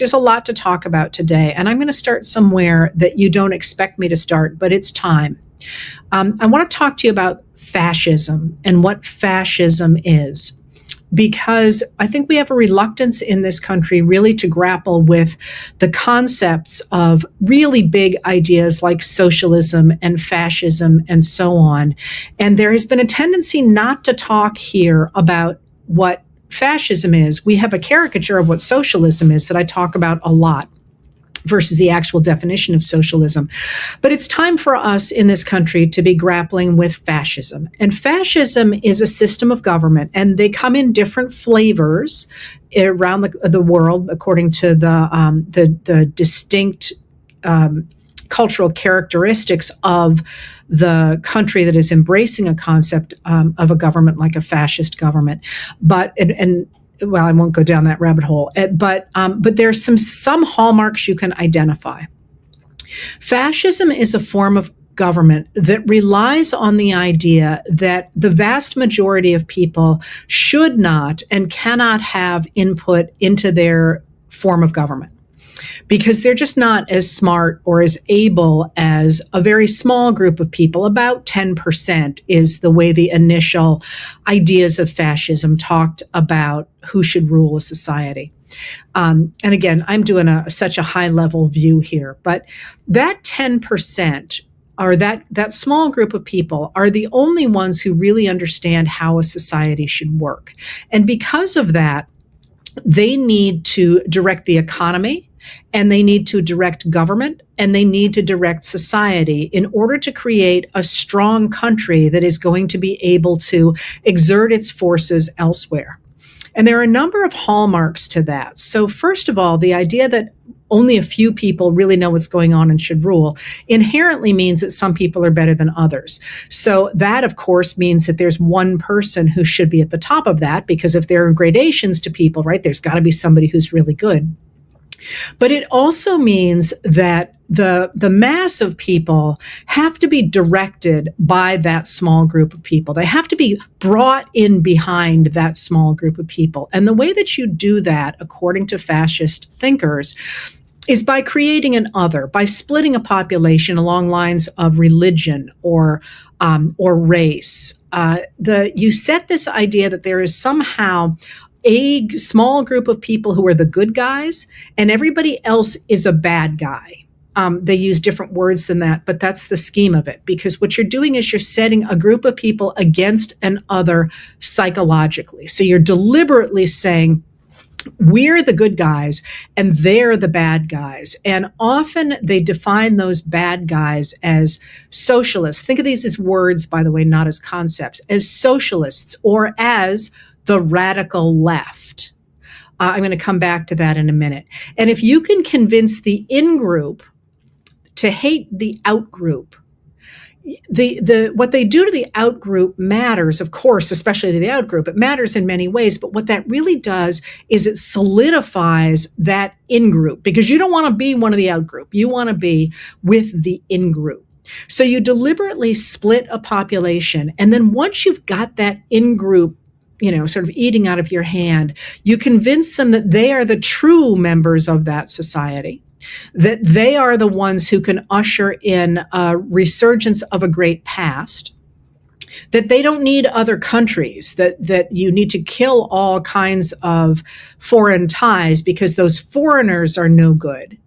There's a lot to talk about today, and I'm going to start somewhere that you don't expect me to start, but it's time. I want to talk to you about fascism and what fascism is, because I think we have a reluctance in this country really to grapple with the concepts of really big ideas like socialism and fascism and so on. And there has been a tendency not to talk here about what fascism is. We have a caricature of what socialism is that I talk about a lot versus the actual definition of socialism. But it's time for us in this country to be grappling with fascism. And fascism is a system of government, and they come in different flavors around the world according to the distinct cultural characteristics of the country that is embracing a concept of a government like a fascist government. But well, I won't go down that rabbit hole. But there's some hallmarks you can identify. Fascism is a form of government that relies on the idea that the vast majority of people should not and cannot have input into their form of government, because they're just not as smart or as able as a very small group of people. About 10% is the way the initial ideas of fascism talked about who should rule a society. And again, I'm doing such a high level view here, but that 10%, or that small group of people, are the only ones who really understand how a society should work. And because of that, they need to direct the economy, and they need to direct government, and they need to direct society in order to create a strong country that is going to be able to exert its forces elsewhere. And there are a number of hallmarks to that. So first of all, the idea that only a few people really know what's going on and should rule inherently means that some people are better than others. So that, of course, means that there's one person who should be at the top of that, because if there are gradations to people, right, there's got to be somebody who's really good. But it also means that the mass of people have to be directed by that small group of people. They have to be brought in behind that small group of people. And the way that you do that, according to fascist thinkers, is by creating an other, by splitting a population along lines of religion or race. You set this idea that there is somehow a small group of people who are the good guys, and everybody else is a bad guy. They use different words than that, but that's the scheme of it, because what you're doing is you're setting a group of people against an other psychologically. So you're deliberately saying, we're the good guys and they're the bad guys. And often they define those bad guys as socialists. Think of these as words, by the way, not as concepts, as socialists or as the radical left. I'm going to come back to that in a minute. And if you can convince the in-group to hate the out-group, what they do to the out-group matters, of course, especially to the out-group. It matters in many ways, but what that really does is it solidifies that in-group, because you don't want to be one of the out-group. You want to be with the in-group. So you deliberately split a population, and then once you've got that in-group sort of eating out of your hand, you convince them that they are the true members of that society, that they are the ones who can usher in a resurgence of a great past, that they don't need other countries, that you need to kill all kinds of foreign ties because those foreigners are no good.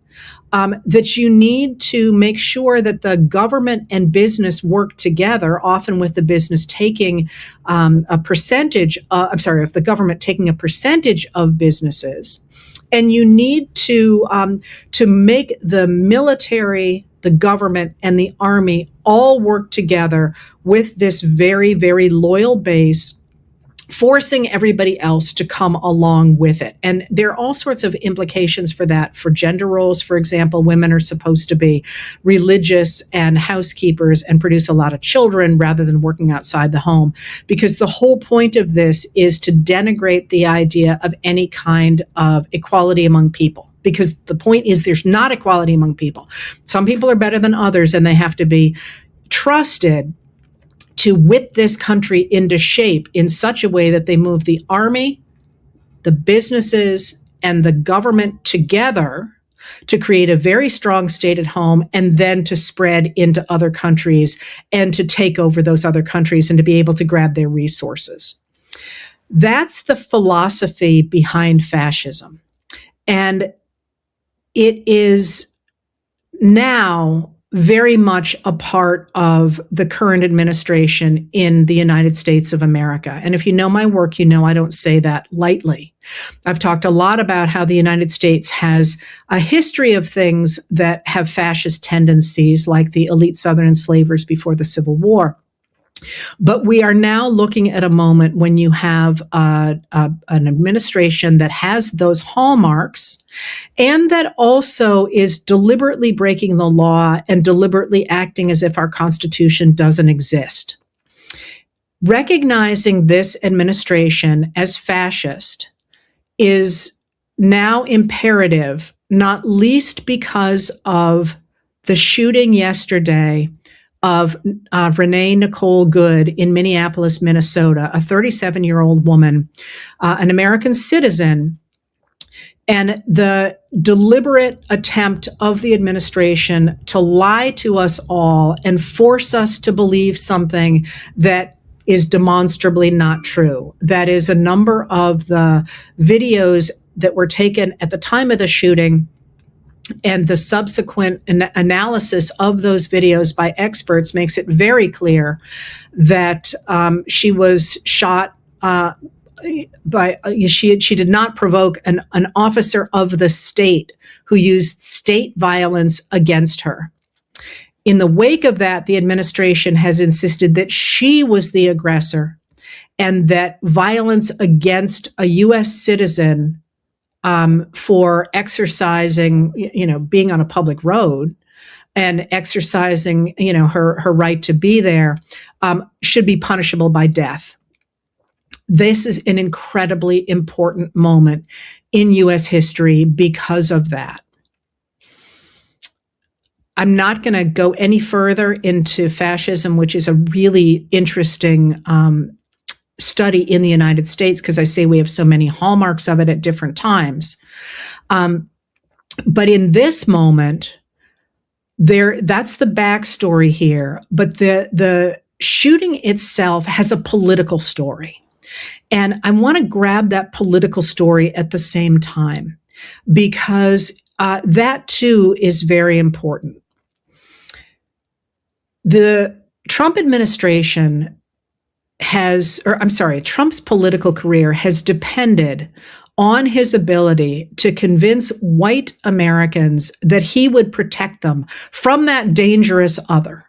That you need to make sure that the government and business work together, often with the business taking a percentage, if the government taking a percentage of businesses. And you need to make the military, the government, and the army all work together with this very, very loyal base, forcing everybody else to come along with it. And there are all sorts of implications for that. For gender roles, for example, women are supposed to be religious and housekeepers and produce a lot of children rather than working outside the home, because the whole point of this is to denigrate the idea of any kind of equality among people. Because the point is there's not equality among people. Some people are better than others, and they have to be trusted to whip this country into shape in such a way that they move the army, the businesses, and the government together to create a very strong state at home and then to spread into other countries and to take over those other countries and to be able to grab their resources. That's the philosophy behind fascism. And it is now very much a part of the current administration in the United States of America. And if you know my work, you know I don't say that lightly. I've talked a lot about how the United States has a history of things that have fascist tendencies, like the elite Southern enslavers before the Civil War. But we are now looking at a moment when you have an administration that has those hallmarks and that also is deliberately breaking the law and deliberately acting as if our Constitution doesn't exist. Recognizing this administration as fascist is now imperative, not least because of the shooting yesterday of Renee Nicole Good in Minneapolis, Minnesota, a 37-year-old woman, an American citizen, and the deliberate attempt of the administration to lie to us all and force us to believe something that is demonstrably not true. That is, a number of the videos that were taken at the time of the shooting and the subsequent analysis of those videos by experts makes it very clear that she was shot she did not provoke an officer of the state who used state violence against her. In the wake of that, the administration has insisted that she was the aggressor and that violence against a U.S. citizen for exercising, being on a public road and exercising, her right to be there, should be punishable by death. This is an incredibly important moment in U.S. history because of that. I'm not going to go any further into fascism, which is a really interesting study in the United States, because I say we have so many hallmarks of it at different times. But in this moment, that's the backstory here. But the shooting itself has a political story. And I want to grab that political story at the same time, because that too is very important. The Trump administration Trump's political career has depended on his ability to convince white Americans that he would protect them from that dangerous other.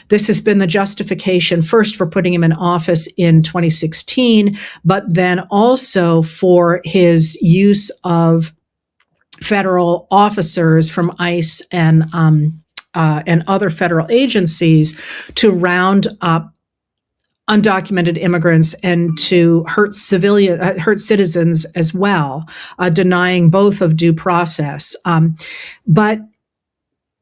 This has been the justification first for putting him in office in 2016, but then also for his use of federal officers from ICE and other federal agencies to round up undocumented immigrants and to hurt citizens as well, denying both of due process. But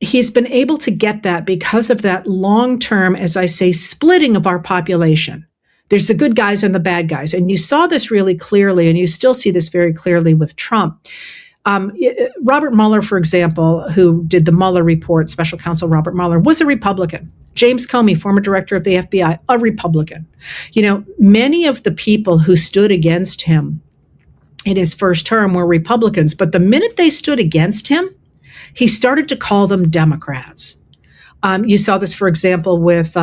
he's been able to get that because of that long-term, as I say, splitting of our population. There's the good guys and the bad guys. And you saw this really clearly, and you still see this very clearly with Trump. Robert Mueller, for example, who did the Mueller report, Special Counsel Robert Mueller, was a Republican. James Comey, former director of the FBI, a Republican. Many of the people who stood against him in his first term were Republicans, but the minute they stood against him, he started to call them Democrats. You saw this, for example, with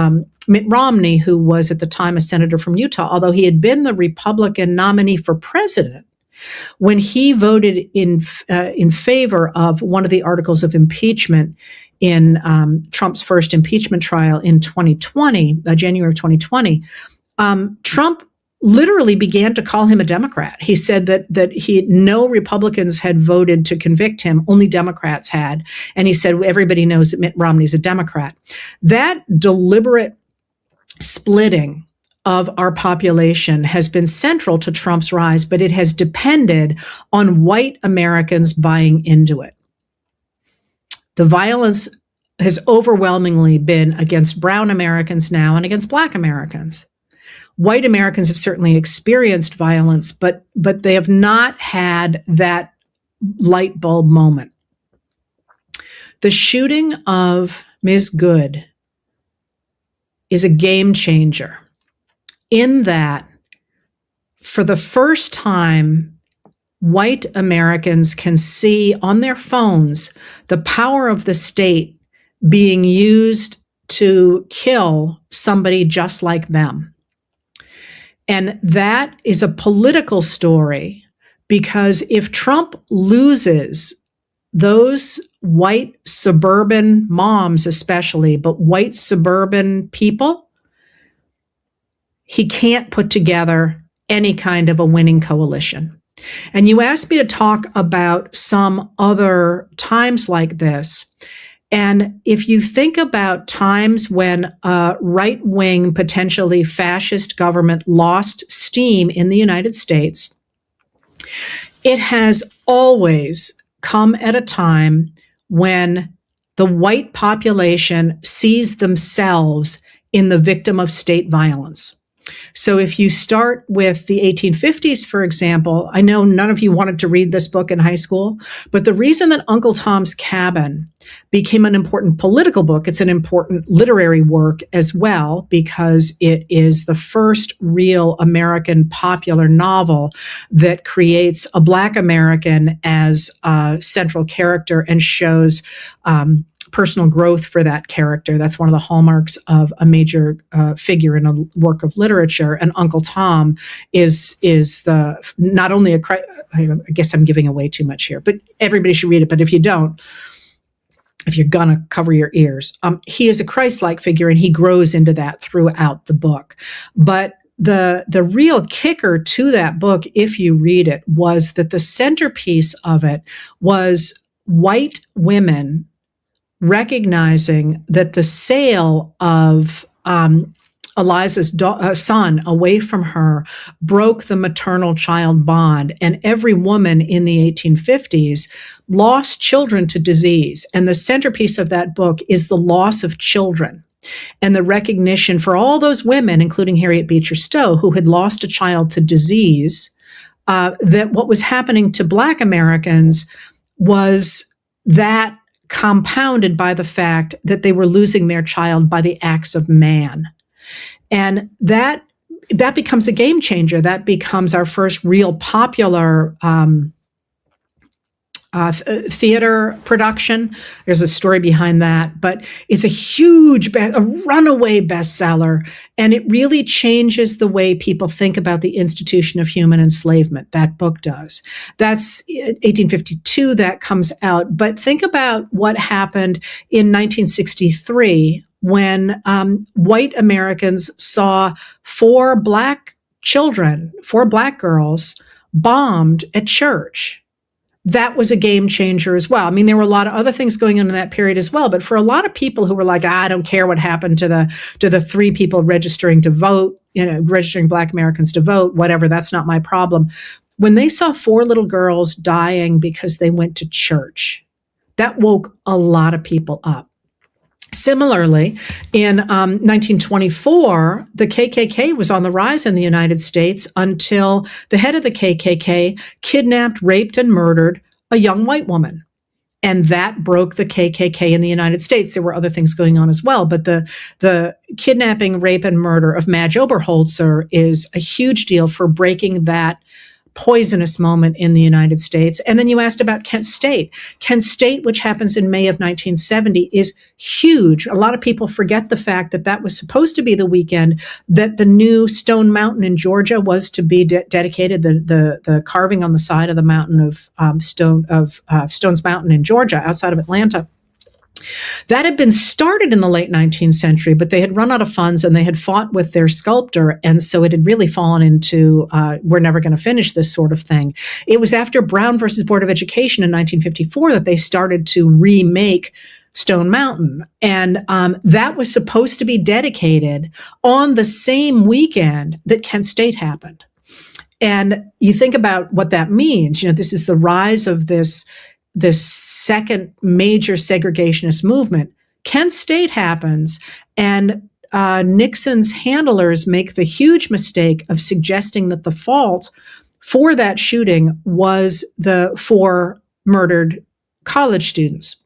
Mitt Romney, who was at the time a senator from Utah, although he had been the Republican nominee for president. When he voted in favor of one of the articles of impeachment in Trump's first impeachment trial in 2020, January of 2020, Trump literally began to call him a Democrat. He said that no Republicans had voted to convict him, only Democrats had. And he said, everybody knows that Mitt Romney's a Democrat. That deliberate splitting of our population has been central to Trump's rise, but it has depended on white Americans buying into it. The violence has overwhelmingly been against brown Americans now and against black Americans. White Americans have certainly experienced violence, but they have not had that light bulb moment. The shooting of Ms. Good is a game changer in that, for the first time, white Americans can see on their phones the power of the state being used to kill somebody just like them. And that is a political story, because if Trump loses those white suburban moms especially, but white suburban people, he can't put together any kind of a winning coalition. And you asked me to talk about some other times like this. And if you think about times when a right-wing, potentially fascist government lost steam in the United States, it has always come at a time when the white population sees themselves in the victim of state violence. So if you start with the 1850s, for example, I know none of you wanted to read this book in high school, but the reason that Uncle Tom's Cabin became an important political book, it's an important literary work as well, because it is the first real American popular novel that creates a Black American as a central character and shows personal growth for that character. That's one of the hallmarks of a major figure in a work of literature. And Uncle Tom is the not only I guess I'm giving away too much here, but everybody should read it. But if you don't, if you're gonna cover your ears, he is a Christ-like figure, and he grows into that throughout the book. But the real kicker to that book, if you read it, was that the centerpiece of it was white women recognizing that the sale of Eliza's son away from her broke the maternal-child bond, and every woman in the 1850s lost children to disease. And the centerpiece of that book is the loss of children and the recognition for all those women, including Harriet Beecher Stowe, who had lost a child to disease, that what was happening to Black Americans was that compounded by the fact that they were losing their child by the acts of man. And that becomes a game changer. That becomes our first real popular theater production. There's a story behind that, but it's a runaway bestseller, and it really changes the way people think about the institution of human enslavement. That book does. That's 1852 that comes out, but think about what happened in 1963 when white Americans saw four Black girls bombed at church. That was a game changer as well. I mean, there were a lot of other things going on in that period as well, but for a lot of people who were like, I don't care what happened to the three people registering to vote, registering Black Americans to vote, whatever, that's not my problem. When they saw four little girls dying because they went to church, that woke a lot of people up. Similarly, in 1924, the KKK was on the rise in the United States until the head of the KKK kidnapped, raped, and murdered a young white woman. And that broke the KKK in the United States. There were other things going on as well, but the kidnapping, rape, and murder of Madge Oberholzer is a huge deal for breaking that poisonous moment in the United States. And then you asked about Kent State. Kent State, which happens in May of 1970, is huge. A lot of people forget the fact that that was supposed to be the weekend that the new Stone Mountain in Georgia was to be dedicated. The carving on the side of the mountain of Stone's Mountain in Georgia, outside of Atlanta. That had been started in the late 19th century, but they had run out of funds and they had fought with their sculptor. And so it had really fallen into, we're never going to finish this sort of thing. It was after Brown versus Board of Education in 1954 that they started to remake Stone Mountain. And that was supposed to be dedicated on the same weekend that Kent State happened. And you think about what that means. This is the rise of this second major segregationist movement. Kent State happens, and Nixon's handlers make the huge mistake of suggesting that the fault for that shooting was for murdered college students.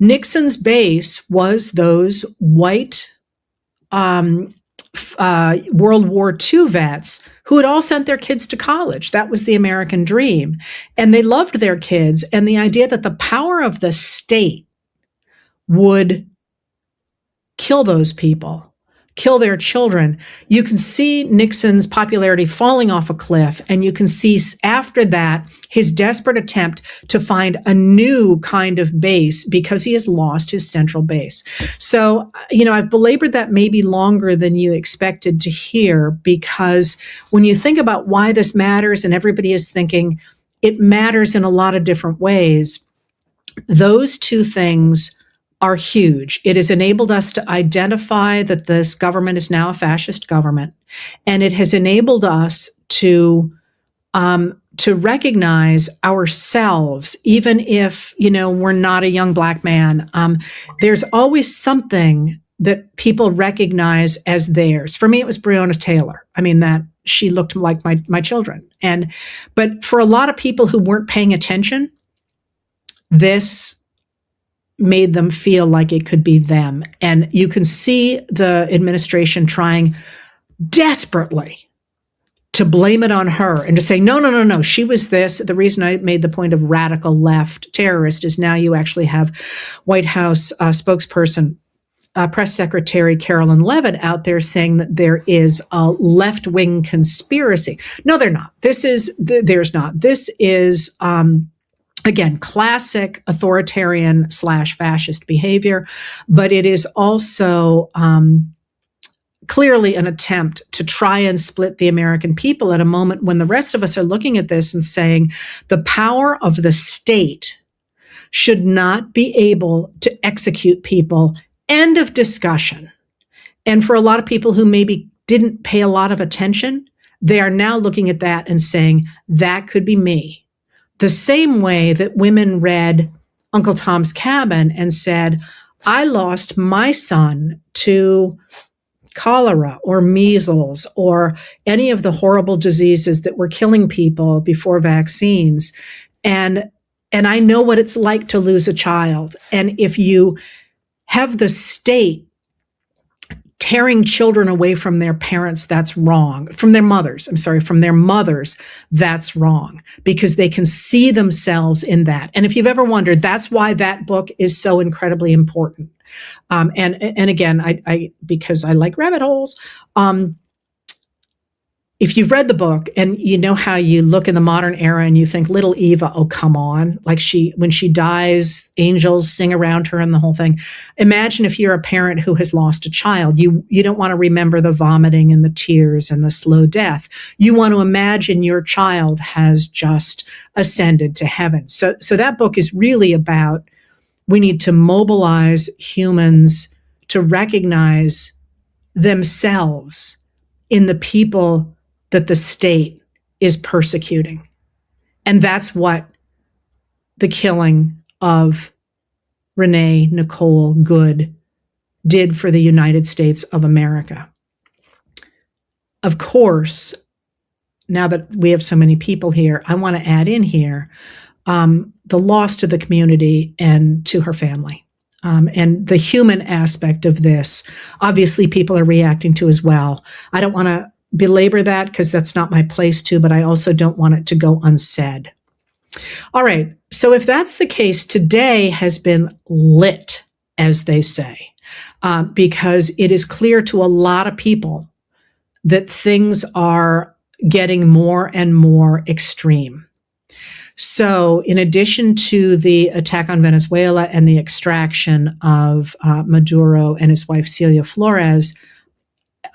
Nixon's base was those white World War II vets who had all sent their kids to college. That was the American dream. And they loved their kids. And the idea that the power of the state would kill those people, kill their children. You can see Nixon's popularity falling off a cliff, and you can see after that his desperate attempt to find a new kind of base because he has lost his central base. So, I've belabored that maybe longer than you expected to hear, because when you think about why this matters, and everybody is thinking it matters in a lot of different ways, those two things are huge. It has enabled us to identify that this government is now a fascist government, and it has enabled us to recognize ourselves, even if we're not a young Black man. There's always something that people recognize as theirs. For me, it was Breonna Taylor. That she looked like my children, but for a lot of people who weren't paying attention, this made them feel like it could be them. And you can see the administration trying desperately to blame it on her and to say, no, she was this. The reason I made the point of radical left terrorist is now you actually have White House spokesperson, Press Secretary Carolyn Leavitt out there saying that there is a left-wing conspiracy. No, there's not. This is, again, classic authoritarian / fascist behavior, but it is also clearly an attempt to try and split the American people at a moment when the rest of us are looking at this and saying the power of the state should not be able to execute people. End of discussion. And for a lot of people who maybe didn't pay a lot of attention, they are now looking at that and saying, that could be me. The same way that women read Uncle Tom's Cabin and said, I lost my son to cholera or measles or any of the horrible diseases that were killing people before vaccines. And I know what it's like to lose a child. And if you have the state tearing children away from their parents, that's wrong. From their mothers, that's wrong, because they can see themselves in that. And if you've ever wondered, that's why that book is so incredibly important. And again, I because I like rabbit holes, if you've read the book and you know how you look in the modern era and you think little Eva, oh, come on, like when she dies, angels sing around her and the whole thing. Imagine if you're a parent who has lost a child, you don't want to remember the vomiting and the tears and the slow death. You want to imagine your child has just ascended to heaven. So that book is really about, we need to mobilize humans to recognize themselves in the people that the state is persecuting. And that's what the killing of Renee Nicole Good did for the United States of America. Of course, now that we have so many people here, I want to add in here the loss to the community and to her family. And the human aspect of this, obviously people are reacting to as well. I don't want to belabor that because that's not my place to, but I also don't want it to go unsaid. All right. So if that's the case, today has been lit, as they say, because it is clear to a lot of people that things are getting more and more extreme. So in addition to the attack on Venezuela and the extraction of Maduro and his wife, Celia Flores,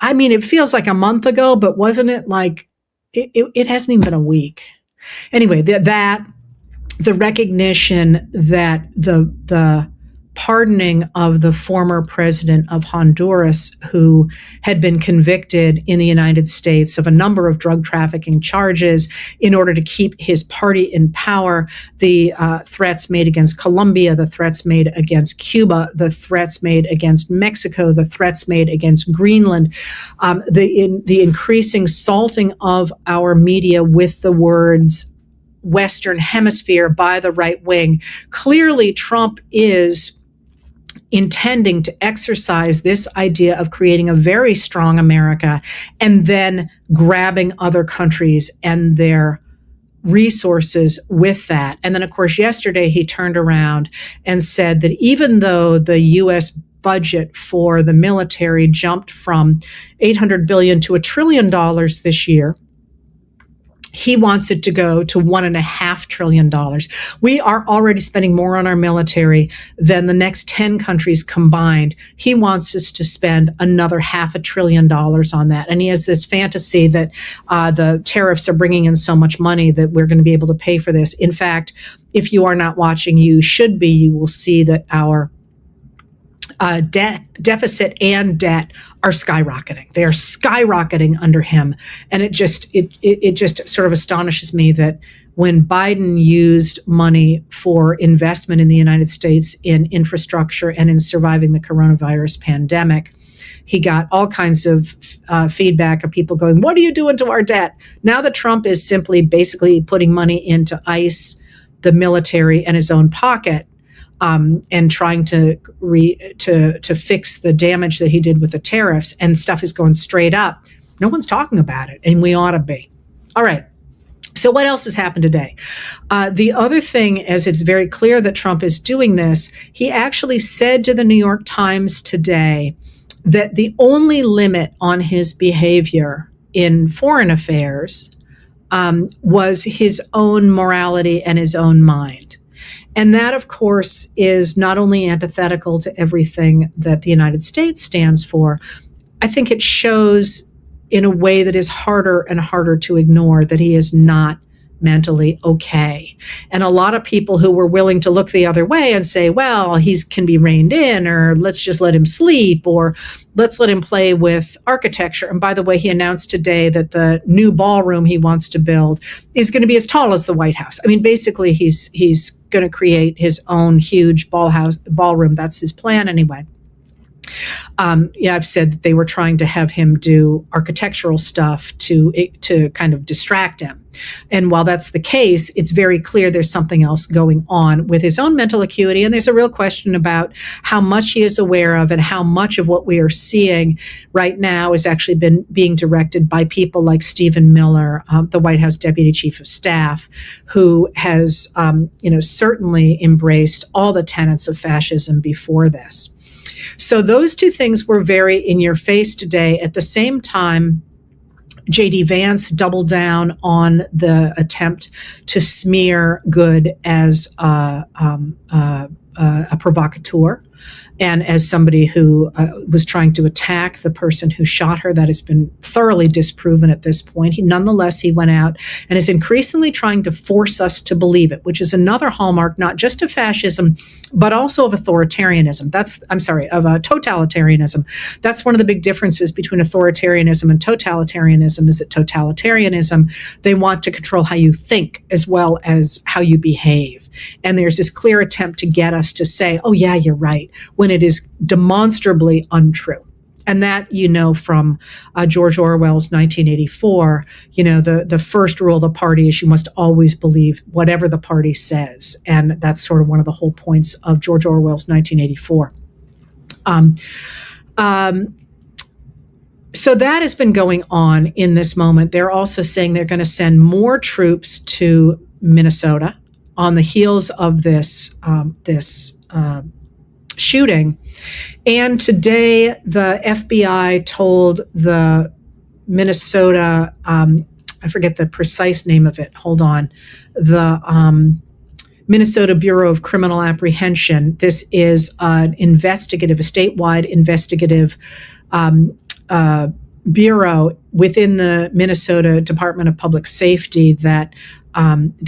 it feels like a month ago, but wasn't it like, it hasn't even been a week. Anyway, the recognition that the pardoning of the former president of Honduras, who had been convicted in the United States of a number of drug trafficking charges in order to keep his party in power, the threats made against Colombia, the threats made against Cuba, the threats made against Mexico, the threats made against Greenland, the increasing salting of our media with the words Western Hemisphere by the right wing. Clearly, Trump is intending to exercise this idea of creating a very strong America and then grabbing other countries and their resources with that. And then, of course, yesterday he turned around and said that even though the U.S. budget for the military jumped from $800 billion to $1 trillion this year, he wants it to go to $1.5 trillion. We are already spending more on our military than the next 10 countries combined. He wants us to spend another $500 billion on that. And he has this fantasy that the tariffs are bringing in so much money that we're going to be able to pay for this. In fact, if you are not watching, you should be. You will see that our deficit and debt are skyrocketing. They are skyrocketing under him. And it just sort of astonishes me that when Biden used money for investment in the United States in infrastructure and in surviving the coronavirus pandemic, he got all kinds of feedback of people going, "What are you doing to our debt?" Now that Trump is simply basically putting money into ICE, the military, and his own pocket, and trying to fix the damage that he did with the tariffs, and stuff is going straight up. No one's talking about it, and we ought to be. All right. So what else has happened today? The other thing, as it's very clear that Trump is doing this, he actually said to the New York Times today that the only limit on his behavior in foreign affairs was his own morality and his own mind. And that, of course, is not only antithetical to everything that the United States stands for, I think it shows in a way that is harder and harder to ignore that he is not mentally okay. And a lot of people who were willing to look the other way and say, well, he can be reined in, or let's just let him sleep, or let's let him play with architecture. And by the way, he announced today that the new ballroom he wants to build is going to be as tall as the White House. I mean, basically, he's going to create his own huge ballroom. That's his plan anyway. I've said that they were trying to have him do architectural stuff to kind of distract him. And while that's the case, it's very clear there's something else going on with his own mental acuity. And there's a real question about how much he is aware of and how much of what we are seeing right now has actually been being directed by people like Stephen Miller, the White House Deputy Chief of Staff, who has, certainly embraced all the tenets of fascism before this. So those two things were very in your face today. At the same time, J.D. Vance doubled down on the attempt to smear Good as a provocateur and as somebody who was trying to attack the person who shot her. That has been thoroughly disproven at this point. Nonetheless, he went out and is increasingly trying to force us to believe it, which is another hallmark not just of fascism, but also of authoritarianism. Of totalitarianism. That's one of the big differences between authoritarianism and totalitarianism is that totalitarianism, they want to control how you think as well as how you behave. And there's this clear attempt to get us to say, oh, yeah, you're right, when it is demonstrably untrue. And that, from George Orwell's 1984, the first rule of the party is you must always believe whatever the party says. And that's sort of one of the whole points of George Orwell's 1984. So that has been going on in this moment. They're also saying they're going to send more troops to Minnesota on the heels of this shooting. And today, the FBI told the Minnesota, I forget the precise name of it. Hold on. The Minnesota Bureau of Criminal Apprehension. This is a statewide investigative bureau within the Minnesota Department of Public Safety that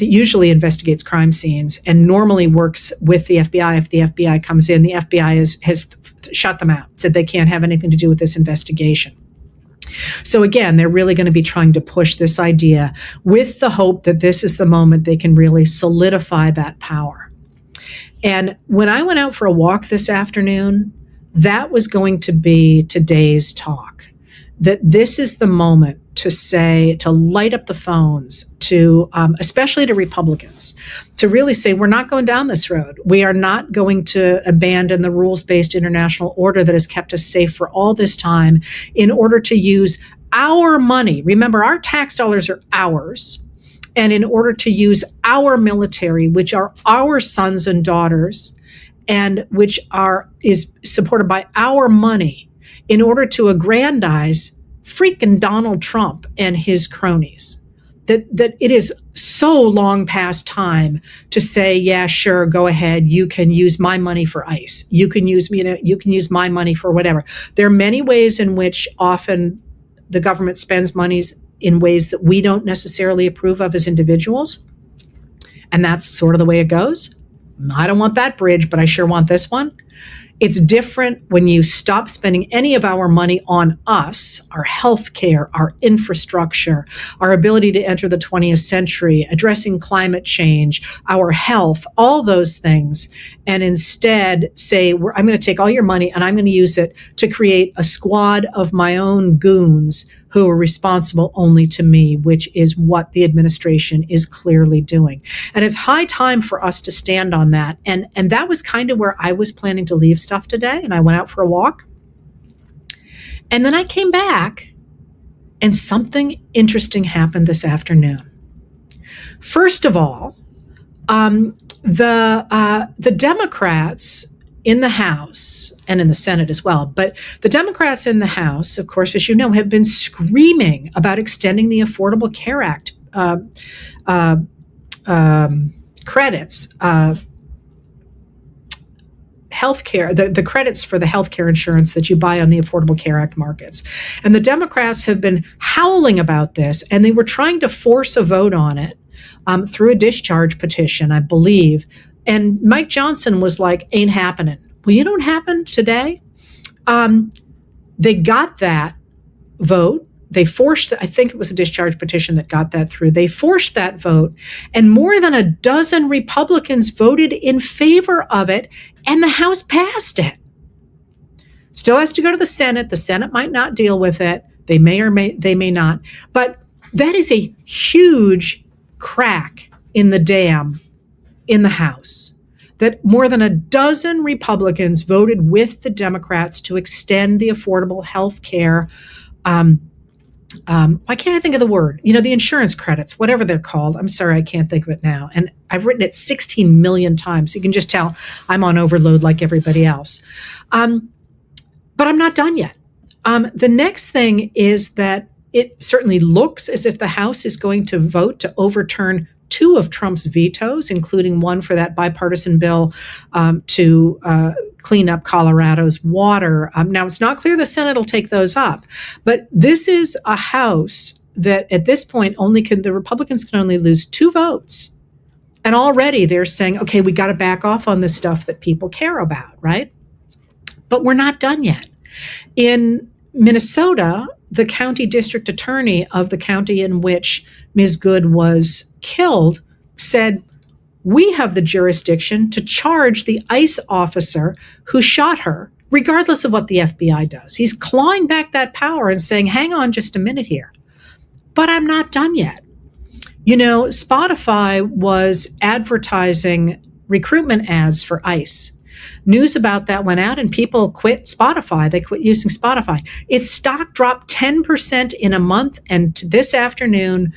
usually investigates crime scenes and normally works with the FBI. If the FBI comes in, the FBI has shut them out, said they can't have anything to do with this investigation. So again, they're really going to be trying to push this idea with the hope that this is the moment they can really solidify that power. And when I went out for a walk this afternoon, that was going to be today's talk. that this is the moment to say, to light up the phones, to especially to Republicans, to really say, we're not going down this road. We are not going to abandon the rules-based international order that has kept us safe for all this time in order to use our money. Remember, our tax dollars are ours. And in order to use our military, which are our sons and daughters, and which is supported by our money, in order to aggrandize freaking Donald Trump and his cronies. That it is so long past time to say, yeah, sure, go ahead. You can use my money for ICE. You can use my money for whatever. There are many ways in which often the government spends monies in ways that we don't necessarily approve of as individuals. And that's sort of the way it goes. I don't want that bridge, but I sure want this one. It's different when you stop spending any of our money on us, our health care, our infrastructure, our ability to enter the 20th century, addressing climate change, our health, all those things, and instead say, I'm going to take all your money and I'm going to use it to create a squad of my own goons who are responsible only to me, which is what the administration is clearly doing. And it's high time for us to stand on that. And that was kind of where I was planning to leave stuff today. And I went out for a walk. And then I came back and something interesting happened this afternoon. First of all, the Democrats in the House and in the Senate as well, but the Democrats in the House, of course, as you know, have been screaming about extending the Affordable Care Act credits, healthcare, the credits for the healthcare insurance that you buy on the Affordable Care Act markets. And the Democrats have been howling about this, and they were trying to force a vote on it through a discharge petition, I believe. And Mike Johnson was like, ain't happening. Well, you know what happened today? They got that vote. They forced, I think it was a discharge petition that got that through. They forced that vote, and more than a dozen Republicans voted in favor of it, and the House passed it. Still has to go to the Senate. The Senate might not deal with it. They may or they may not. But that is a huge crack in the dam in the House, that more than a dozen Republicans voted with the Democrats to extend the affordable health care. Why can't I think of the word? The insurance credits, whatever they're called. I'm sorry, I can't think of it now. And I've written it 16 million times. So you can just tell I'm on overload like everybody else. But I'm not done yet. The next thing is that it certainly looks as if the House is going to vote to overturn two of Trump's vetoes, including one for that bipartisan bill to clean up Colorado's water. Now, it's not clear the Senate will take those up, but this is a House that at this point the Republicans can only lose 2 votes. And already they're saying, okay, we got to back off on this stuff that people care about, right? But we're not done yet. In Minnesota, the county district attorney of the county in which Ms. Good was killed said, we have the jurisdiction to charge the ICE officer who shot her, regardless of what the FBI does. He's clawing back that power and saying, hang on just a minute here. But I'm not done yet. Spotify was advertising recruitment ads for ICE. News about that went out and people quit Spotify. They quit using Spotify. Its stock dropped 10% in a month. And this afternoon,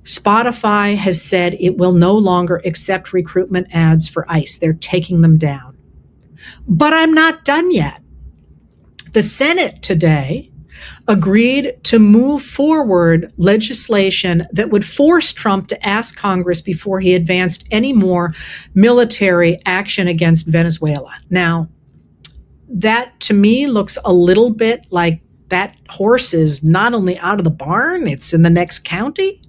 Spotify has said it will no longer accept recruitment ads for ICE. They're taking them down. But I'm not done yet. The Senate today agreed to move forward legislation that would force Trump to ask Congress before he advanced any more military action against Venezuela. Now, that to me looks a little bit like that horse is not only out of the barn, it's in the next county.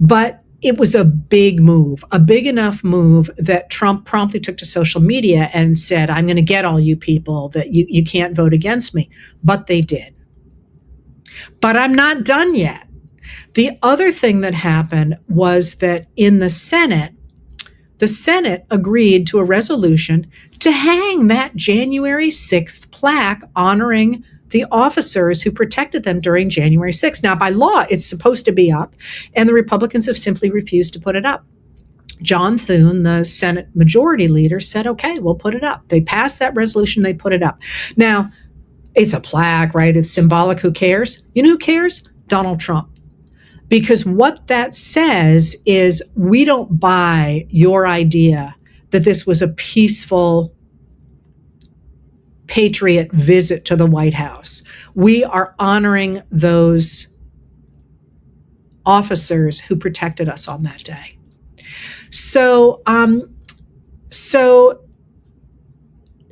But it was a big move, a big enough move that Trump promptly took to social media and said, I'm going to get all you people that you can't vote against me. But they did. But I'm not done yet. The other thing that happened was that in the Senate agreed to a resolution to hang that January 6th plaque honoring the officers who protected them during January 6th. Now, by law, it's supposed to be up, and the Republicans have simply refused to put it up. John Thune, the Senate Majority Leader, said, okay, we'll put it up. They passed that resolution, they put it up. Now, it's a plaque, right? It's symbolic. Who cares? You know who cares? Donald Trump. Because what that says is we don't buy your idea that this was a peaceful patriot visit to the White House. We are honoring those officers who protected us on that day. So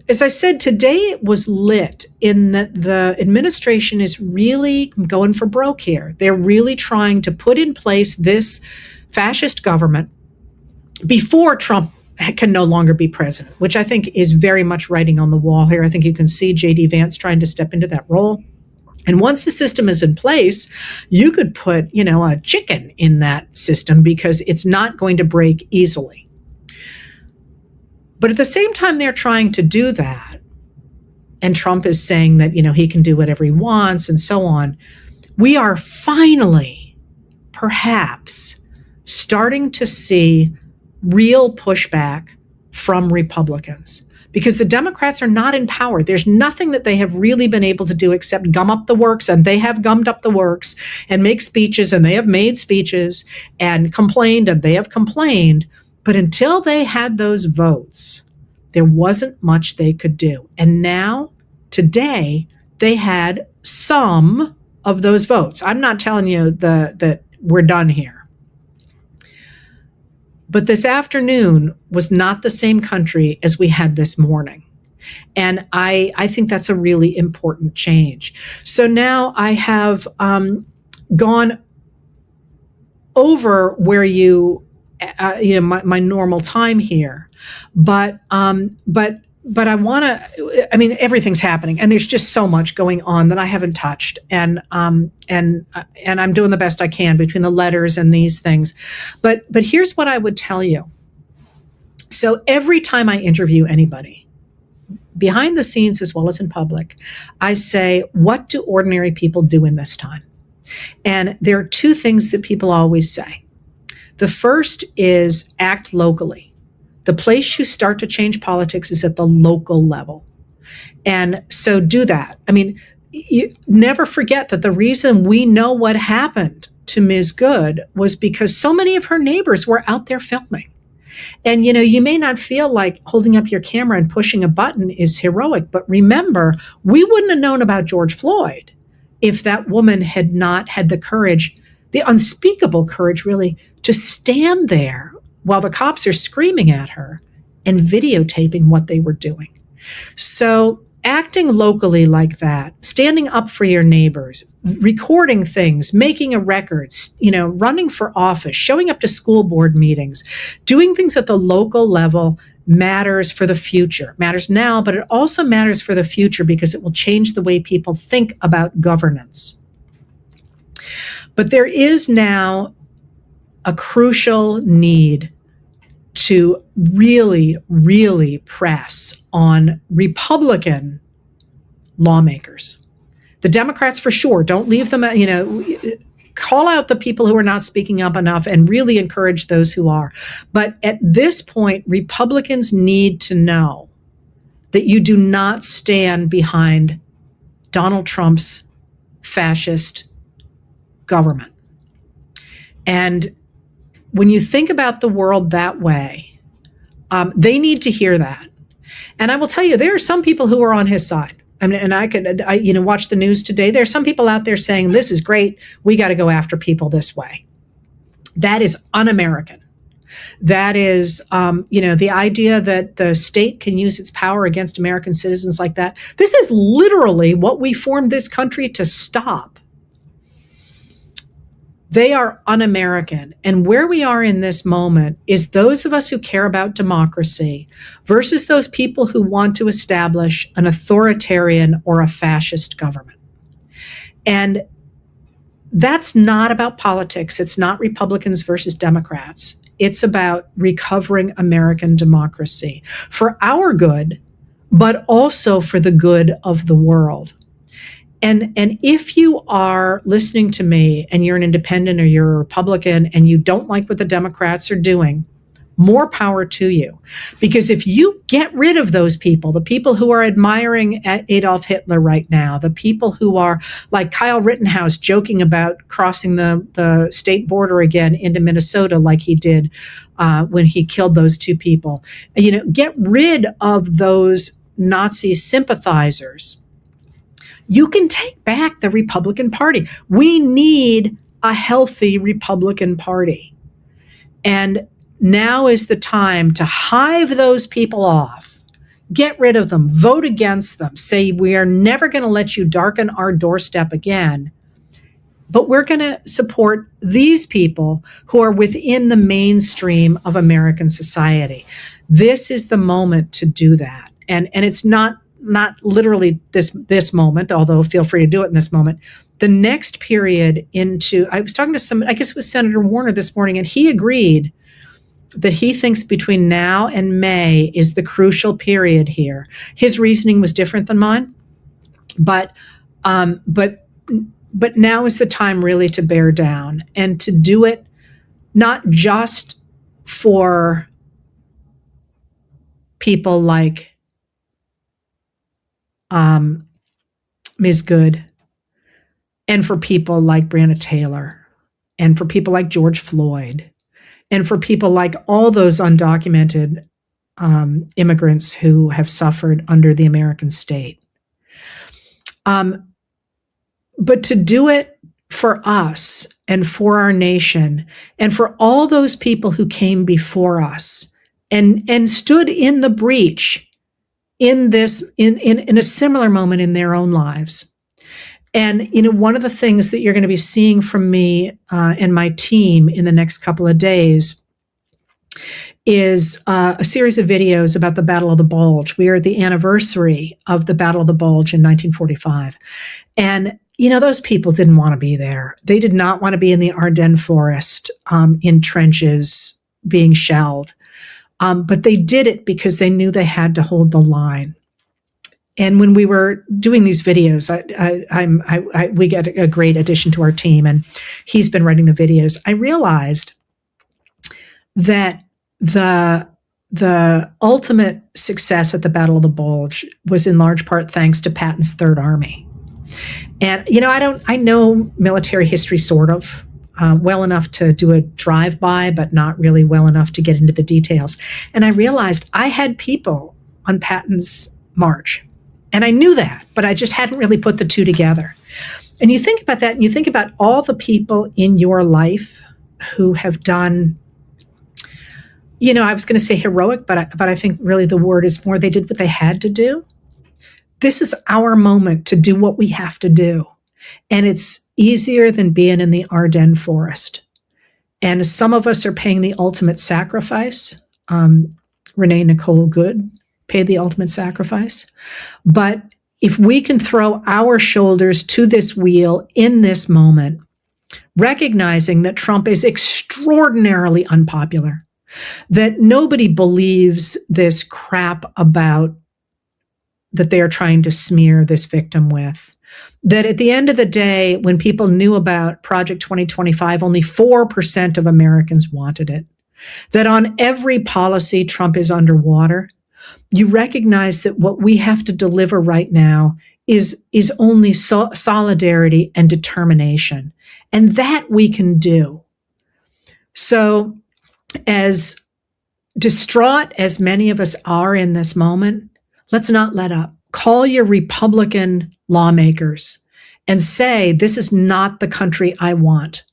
as I said, today it was lit in that the administration is really going for broke here. They're really trying to put in place this fascist government before Trump can no longer be president, which I think is very much writing on the wall here. I think you can see J.D. Vance trying to step into that role. And once the system is in place, you could put, a chicken in that system because it's not going to break easily. But at the same time they're trying to do that, and Trump is saying that, he can do whatever he wants and so on, we are finally, perhaps, starting to see real pushback from Republicans. Because the Democrats are not in power. There's nothing that they have really been able to do except gum up the works, and they have gummed up the works and make speeches, and they have made speeches and complained, and they have complained. But until they had those votes, there wasn't much they could do. And now, today, they had some of those votes. I'm not telling you that we're done here. But this afternoon was not the same country as we had this morning. And I think that's a really important change. So now I have gone over where my normal time here, but I want to. Everything's happening, and there's just so much going on that I haven't touched, and I'm doing the best I can between the letters and these things. But here's what I would tell you. So every time I interview anybody, behind the scenes as well as in public, I say, what do ordinary people do in this time? And there are two things that people always say. The first is act locally. The place you start to change politics is at the local level. And so do that. You never forget that the reason we know what happened to Ms. Good was because so many of her neighbors were out there filming. And, you may not feel like holding up your camera and pushing a button is heroic, but remember, we wouldn't have known about George Floyd if that woman had not had the courage, the unspeakable courage, really, to stand there while the cops are screaming at her and videotaping what they were doing. So acting locally like that, standing up for your neighbors, recording things, making a record, running for office, showing up to school board meetings, doing things at the local level matters for the future. Matters now, but it also matters for the future because it will change the way people think about governance. But there is now a crucial need to really, really press on Republican lawmakers. The Democrats, for sure, don't leave them, call out the people who are not speaking up enough and really encourage those who are. But at this point, Republicans need to know that you do not stand behind Donald Trump's fascist government. And when you think about the world that way, they need to hear that. And I will tell you, there are some people who are on his side. And I watch the news today. There are some people out there saying, this is great. We got to go after people this way. That is un-American. That is, the idea that the state can use its power against American citizens like that. This is literally what we formed this country to stop. They are un-American. And where we are in this moment is those of us who care about democracy versus those people who want to establish an authoritarian or a fascist government. And that's not about politics. It's not Republicans versus Democrats. It's about recovering American democracy for our good, but also for the good of the world. And if you are listening to me and you're an independent or you're a Republican and you don't like what the Democrats are doing, more power to you. Because if you get rid of those people, the people who are admiring Adolf Hitler right now, the people who are like Kyle Rittenhouse joking about crossing the state border again into Minnesota like he did when he killed those two people, get rid of those Nazi sympathizers. You can take back the Republican Party. We need a healthy Republican Party. And now is the time to hive those people off, get rid of them, vote against them, say we are never going to let you darken our doorstep again, but we're going to support these people who are within the mainstream of American society. This is the moment to do that. And it's not literally this moment, although feel free to do it in this moment. The next period I was talking to I guess it was Senator Warner this morning, and he agreed that he thinks between now and May is the crucial period here. His reasoning was different than mine, but now is the time really to bear down and to do it not just for people like Ms. Good and for people like Breonna Taylor and for people like George Floyd and for people like all those undocumented immigrants who have suffered under the American state. But to do it for us and for our nation and for all those people who came before us and stood in the breach in a similar moment in their own lives. And, one of the things that you're going to be seeing from me and my team in the next couple of days is a series of videos about the Battle of the Bulge. We are at the anniversary of the Battle of the Bulge in 1945. And, those people didn't want to be there. They did not want to be in the Ardennes forest in trenches being shelled. But they did it because they knew they had to hold the line. And when we were doing these videos, we get a great addition to our team, and he's been writing the videos. I realized that the ultimate success at the Battle of the Bulge was in large part thanks to Patton's Third Army. And I know military history sort of well enough to do a drive-by, but not really well enough to get into the details. And I realized I had people on Patton's march. And I knew that, but I just hadn't really put the two together. And you think about that, and you think about all the people in your life who have done, I was going to say heroic, but I think really the word is more they did what they had to do. This is our moment to do what we have to do. And it's easier than being in the Ardennes forest. And some of us are paying the ultimate sacrifice. Renee Nicole Good paid the ultimate sacrifice. But if we can throw our shoulders to this wheel in this moment, recognizing that Trump is extraordinarily unpopular, that nobody believes this crap about that they are trying to smear this victim with, that at the end of the day, when people knew about Project 2025, only 4% of Americans wanted it, that on every policy, Trump is underwater. You recognize that what we have to deliver right now is only solidarity and determination. And that we can do. So as distraught as many of us are in this moment, let's not let up. Call your Republican lawmakers and say, this is not the country I want.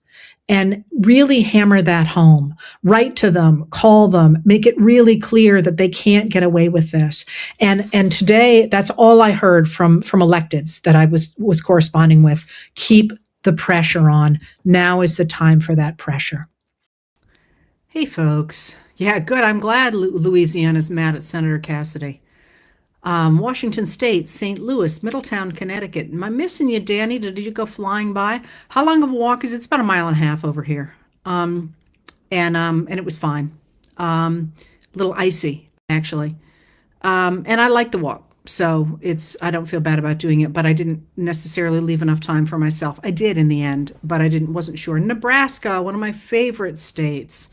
And really hammer that home. Write to them, call them, make it really clear that they can't get away with this. And today, that's all I heard from electeds that I was corresponding with. Keep the pressure on. Now is the time for that pressure. Hey, folks. Yeah, good. I'm glad Louisiana's mad at Senator Cassidy. Washington State, St. Louis, Middletown, Connecticut. Am I missing you, Danny? Did you go flying by? How long of a walk is it? It's about 1.5 miles over here. And it was fine. A little icy, actually. And I like the walk. So I don't feel bad about doing it, but I didn't necessarily leave enough time for myself. I did in the end, but wasn't sure. Nebraska, one of my favorite states.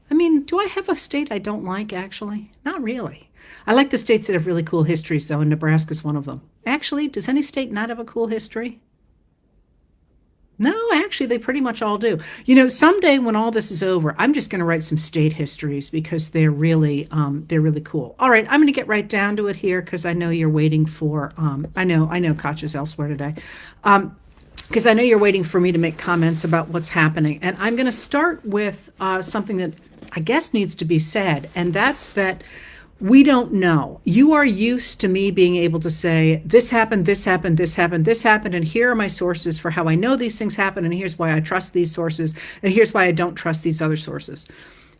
I mean, do I have a state I don't like, actually? Not really. I like the states that have really cool histories, though, and Nebraska's one of them. Actually, does any state not have a cool history? No, actually, they pretty much all do. Someday when all this is over, I'm just going to write some state histories because they're really cool. All right, I'm going to get right down to it here because I know you're waiting for. I know Katja's elsewhere today, because I know you're waiting for me to make comments about what's happening, and I'm going to start with something that I guess needs to be said, and that's that. We don't know. You are used to me being able to say, this happened, this happened, this happened, this happened, and here are my sources for how I know these things happen, and here's why I trust these sources, and here's why I don't trust these other sources.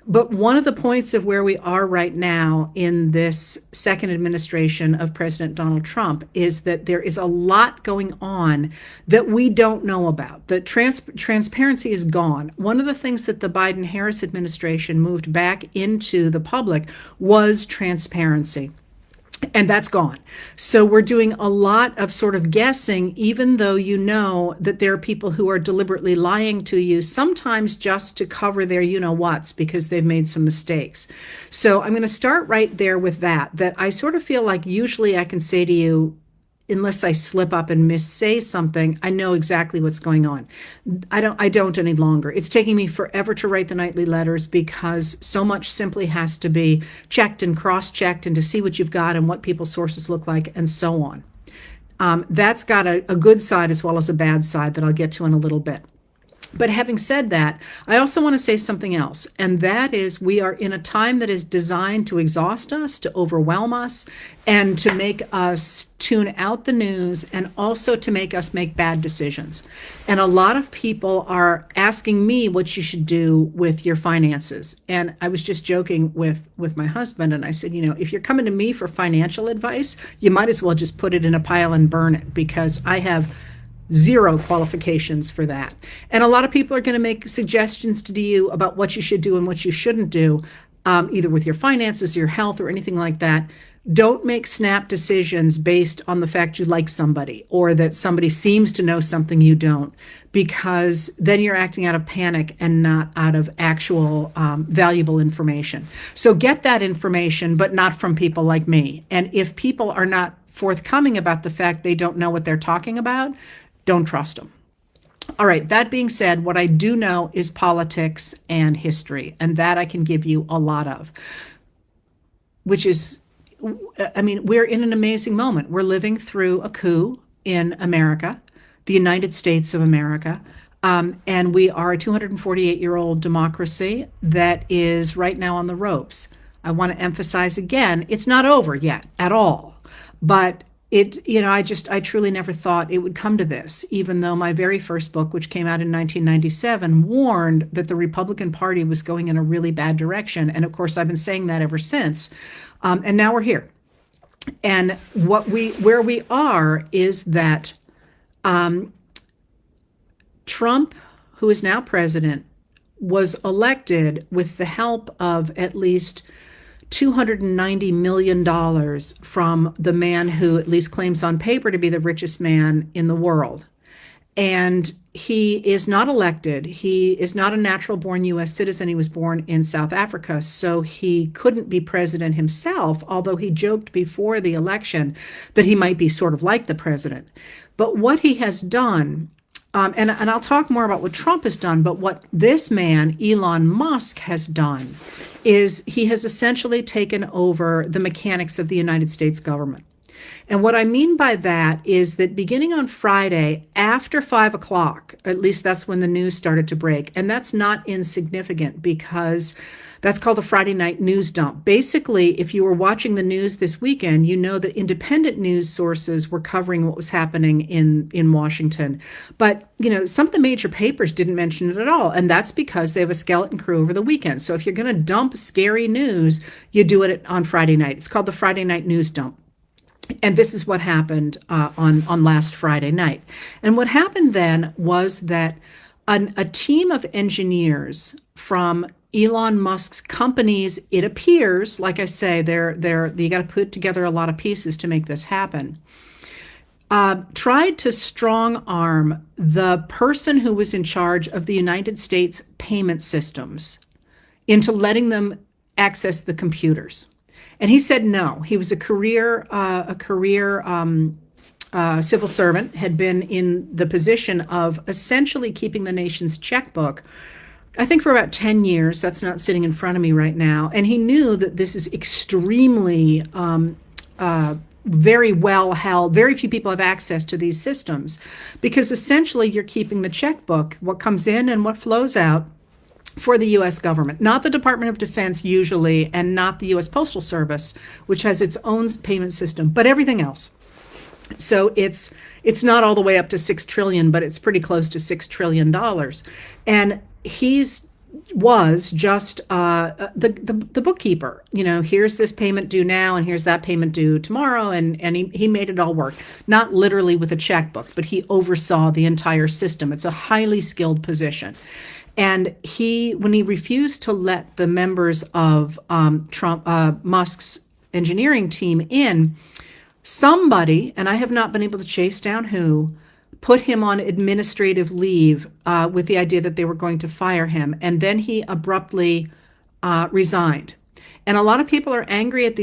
But one of the points of where we are right now in this second administration of President Donald Trump is that there is a lot going on that we don't know about. The transparency is gone. One of the things that the Biden-Harris administration moved back into the public was transparency. And that's gone. So we're doing a lot of sort of guessing, even though you know that there are people who are deliberately lying to you, sometimes just to cover their you-know-whats because they've made some mistakes. So I'm going to start right there with that I sort of feel like usually I can say to you, unless I slip up and missay something, I know exactly what's going on. I don't any longer. It's taking me forever to write the nightly letters because so much simply has to be checked and cross-checked and to see what you've got and what people's sources look like and so on. That's got a good side as well as a bad side that I'll get to in a little bit. But having said that, I also want to say something else, and that is we are in a time that is designed to exhaust us, to overwhelm us, and to make us tune out the news, and also to make us make bad decisions. And a lot of people are asking me what you should do with your finances. And I was just joking with my husband, and I said, if you're coming to me for financial advice, you might as well just put it in a pile and burn it, because I have zero qualifications for that. And a lot of people are going to make suggestions to you about what you should do and what you shouldn't do, either with your finances, your health, or anything like that. Don't make snap decisions based on the fact you like somebody or that somebody seems to know something you don't, because then you're acting out of panic and not out of actual valuable information. So get that information, but not from people like me. And if people are not forthcoming about the fact they don't know what they're talking about, don't trust them. All right, that being said, what I do know is politics and history, and that I can give you a lot of, which is, we're in an amazing moment. We're living through a coup in America, the United States of America, and we are a 248-year-old democracy that is right now on the ropes. I want to emphasize again, it's not over yet at all, but I truly never thought it would come to this, even though my very first book, which came out in 1997, warned that the Republican Party was going in a really bad direction. And of course, I've been saying that ever since. And now we're here. And where we are is that Trump, who is now president, was elected with the help of at least $290 million from the man who at least claims on paper to be the richest man in the world. And he is not elected. He is not a natural born U.S. citizen. He was born in South Africa, so he couldn't be president himself, although he joked before the election that he might be sort of like the president. But what he has done, and I'll talk more about what Trump has done, but what this man, Elon Musk, has done is he has essentially taken over the mechanics of the United States government. And what I mean by that is that beginning on Friday after 5 o'clock, at least that's when the news started to break, and that's not insignificant because that's called a Friday night news dump. Basically, if you were watching the news this weekend, you know that independent news sources were covering what was happening in Washington. But, some of the major papers didn't mention it at all. And that's because they have a skeleton crew over the weekend. So if you're going to dump scary news, you do it on Friday night. It's called the Friday night news dump. And this is what happened on last Friday night. And what happened then was that a team of engineers from Elon Musk's companies, it appears, like I say, you got to put together a lot of pieces to make this happen, tried to strong arm the person who was in charge of the United States payment systems into letting them access the computers. And he said no. He was a career civil servant, had been in the position of essentially keeping the nation's checkbook, I think, for about 10 years. That's not sitting in front of me right now. And he knew that this is extremely very well held. Very few people have access to these systems because essentially you're keeping the checkbook, what comes in and what flows out, for the U.S. government, not the Department of Defense usually, and not the U.S. Postal Service, which has its own payment system, but everything else. So it's not all the way up to $6 trillion, but it's pretty close to $6 trillion. And was just the bookkeeper. Here's this payment due now, and here's that payment due tomorrow, and he made it all work. Not literally with a checkbook, but he oversaw the entire system. It's a highly skilled position. And when he refused to let the members of Musk's engineering team in, somebody, and I have not been able to chase down who, put him on administrative leave with the idea that they were going to fire him. And then he abruptly resigned. And a lot of people are angry at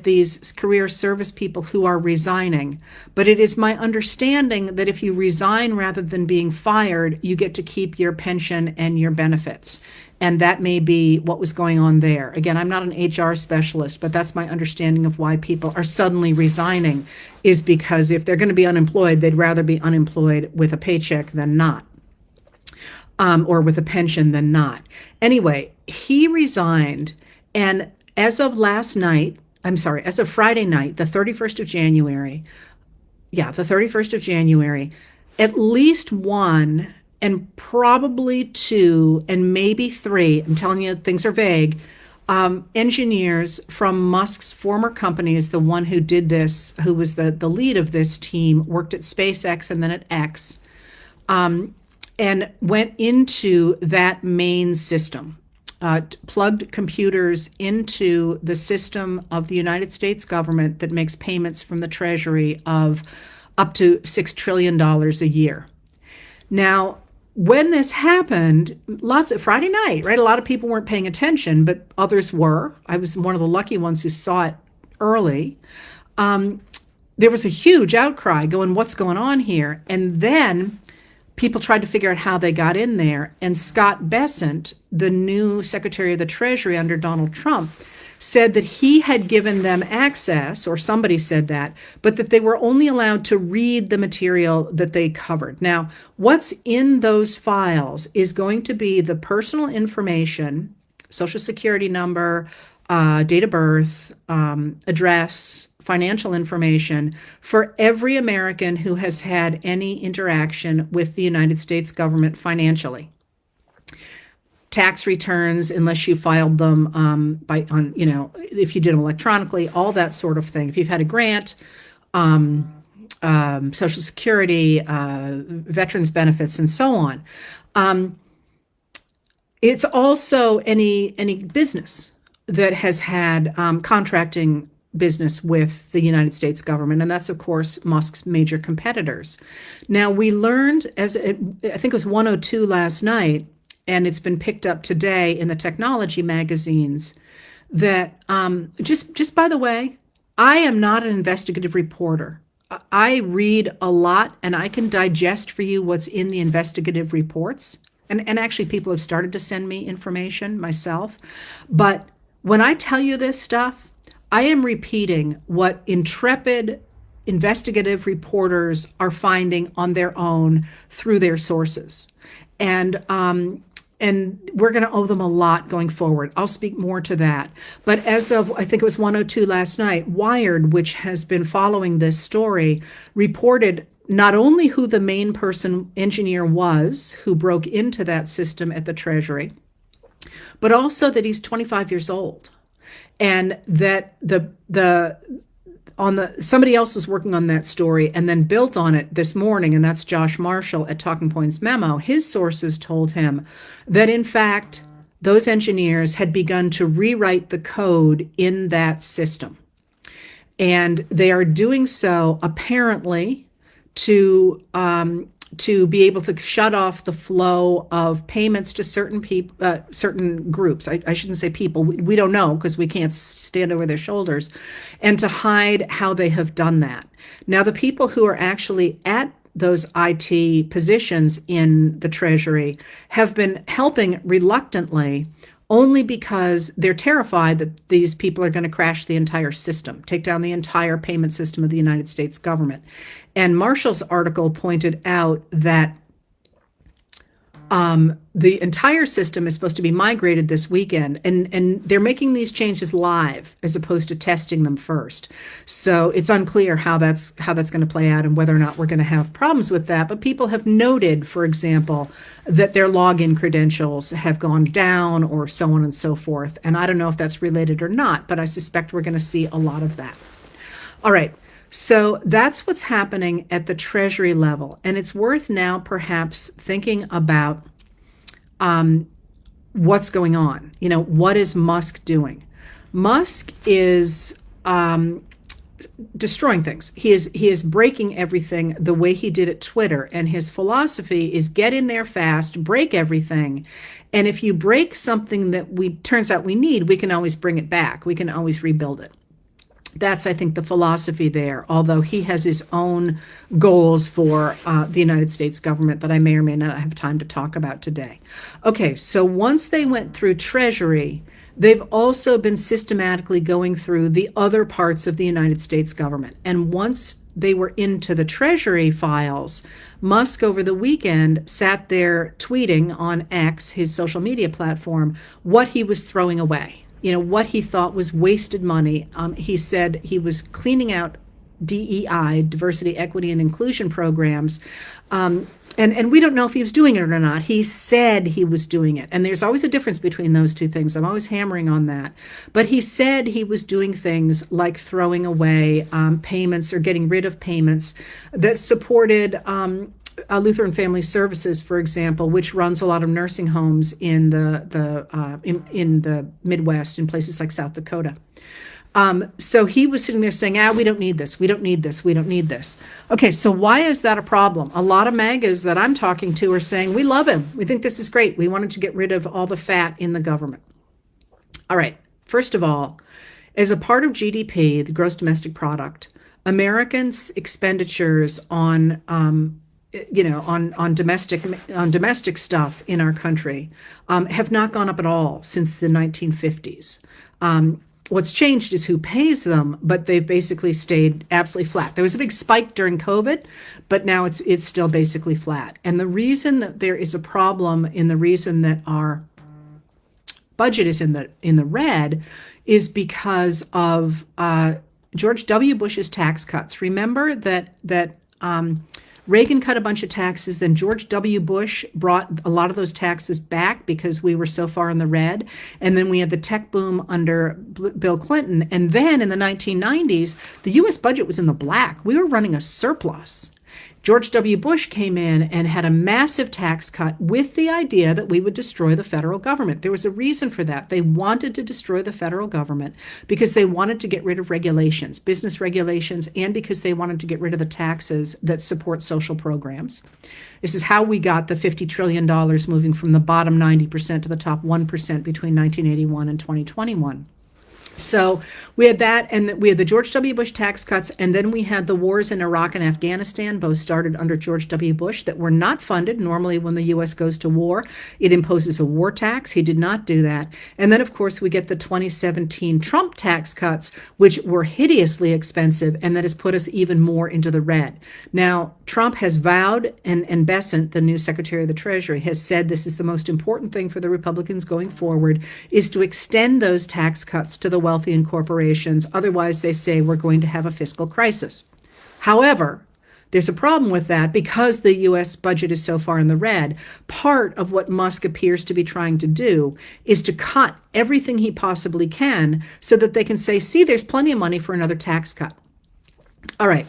these career service people who are resigning. But it is my understanding that if you resign rather than being fired, you get to keep your pension and your benefits. And that may be what was going on there. Again, I'm not an HR specialist, but that's my understanding of why people are suddenly resigning, is because if they're going to be unemployed, they'd rather be unemployed with a paycheck than not, or with a pension than not. Anyway, he resigned, and as of Friday night, the 31st of January, at least one and probably two and maybe three, I'm telling you, things are vague, engineers from Musk's former companies, the one who did this, who was the lead of this team, worked at SpaceX and then at X, and went into that main system. Plugged computers into the system of the United States government that makes payments from the Treasury of up to $6 trillion a year. Now, when this happened, Friday night, right? A lot of people weren't paying attention, but others were. I was one of the lucky ones who saw it early. There was a huge outcry going, what's going on here? And then people tried to figure out how they got in there. And Scott Bessent, the new Secretary of the Treasury under Donald Trump, said that he had given them access, or somebody said that, but that they were only allowed to read the material that they covered. Now, what's in those files is going to be the personal information, Social Security number, date of birth, address, financial information for every American who has had any interaction with the United States government financially. Tax returns, unless you filed them if you did them electronically, all that sort of thing. If you've had a grant, Social Security, veterans benefits, and so on. It's also any business that has had contracting business with the United States government, and that's, of course, Musk's major competitors. Now, we learned, I think it was 102 last night, and it's been picked up today in the technology magazines, that just by the way, I am not an investigative reporter. I read a lot, and I can digest for you what's in the investigative reports. And actually, people have started to send me information myself. But when I tell you this stuff, I am repeating what intrepid investigative reporters are finding on their own through their sources. And we're going to owe them a lot going forward. I'll speak more to that. But as of, I think it was 102 last night, Wired, which has been following this story, reported not only who the main person engineer was who broke into that system at the Treasury, but also that he's 25 years old. And that somebody else is working on that story and then built on it this morning, and that's Josh Marshall at Talking Points Memo. His sources told him that in fact those engineers had begun to rewrite the code in that system, and they are doing so apparently to be able to shut off the flow of payments to certain people, certain groups. I shouldn't say people. We don't know because we can't stand over their shoulders, and to hide how they have done that. Now, the people who are actually at those IT positions in the Treasury have been helping reluctantly, only because they're terrified that these people are going to crash the entire system, take down the entire payment system of the United States government. And Marshall's article pointed out that the entire system is supposed to be migrated this weekend, and they're making these changes live as opposed to testing them first. So it's unclear how that's going to play out and whether or not we're going to have problems with that. But people have noted, for example, that their login credentials have gone down or so on and so forth. And I don't know if that's related or not, but I suspect we're going to see a lot of that. All right. So that's what's happening at the Treasury level. And it's worth now perhaps thinking about what's going on. You know, what is Musk doing? Musk is destroying things. He is breaking everything the way he did at Twitter. And his philosophy is get in there fast, break everything. And if you break something that turns out we need, we can always bring it back. We can always rebuild it. That's, I think, the philosophy there, although he has his own goals for the United States government that I may or may not have time to talk about today. Okay, so once they went through Treasury, they've also been systematically going through the other parts of the United States government. And once they were into the Treasury files, Musk over the weekend sat there tweeting on X, his social media platform, what he was throwing away. You know, what he thought was wasted money. He said he was cleaning out DEI, diversity, equity, and inclusion programs. And we don't know if he was doing it or not. He said he was doing it. And there's always a difference between those two things. I'm always hammering on that. But he said he was doing things like throwing away payments or getting rid of payments that supported Lutheran Family Services, for example, which runs a lot of nursing homes in the Midwest, in places like South Dakota. So he was sitting there saying, we don't need this. We don't need this. We don't need this. Okay, so why is that a problem? A lot of MAGAs that I'm talking to are saying, we love him. We think this is great. We wanted to get rid of all the fat in the government. All right, first of all, as a part of GDP, the gross domestic product, Americans' expenditures on domestic stuff in our country have not gone up at all since the 1950s. What's changed is who pays them, but they've basically stayed absolutely flat. There was a big spike during COVID, but now it's still basically flat. And the reason that there is a problem, in the reason that our budget is in the red, is because of George W. Bush's tax cuts. Remember that Reagan cut a bunch of taxes, then George W. Bush brought a lot of those taxes back because we were so far in the red. And then we had the tech boom under Bill Clinton. And then in the 1990s, the U.S. budget was in the black. We were running a surplus. George W. Bush came in and had a massive tax cut with the idea that we would destroy the federal government. There was a reason for that. They wanted to destroy the federal government because they wanted to get rid of regulations, business regulations, and because they wanted to get rid of the taxes that support social programs. This is how we got the $50 trillion moving from the bottom 90% to the top 1% between 1981 and 2021. So we had that, and we had the George W. Bush tax cuts, and then we had the wars in Iraq and Afghanistan, both started under George W. Bush, that were not funded. Normally, when the U.S. goes to war, it imposes a war tax. He did not do that. And then, of course, we get the 2017 Trump tax cuts, which were hideously expensive, and that has put us even more into the red. Now, Trump has vowed, and Bessent, the new Secretary of the Treasury, has said this is the most important thing for the Republicans going forward, is to extend those tax cuts to the wealthy and corporations. Otherwise, they say we're going to have a fiscal crisis. However, there's a problem with that because the U.S. budget is so far in the red. Part of what Musk appears to be trying to do is to cut everything he possibly can so that they can say, see, there's plenty of money for another tax cut. All right.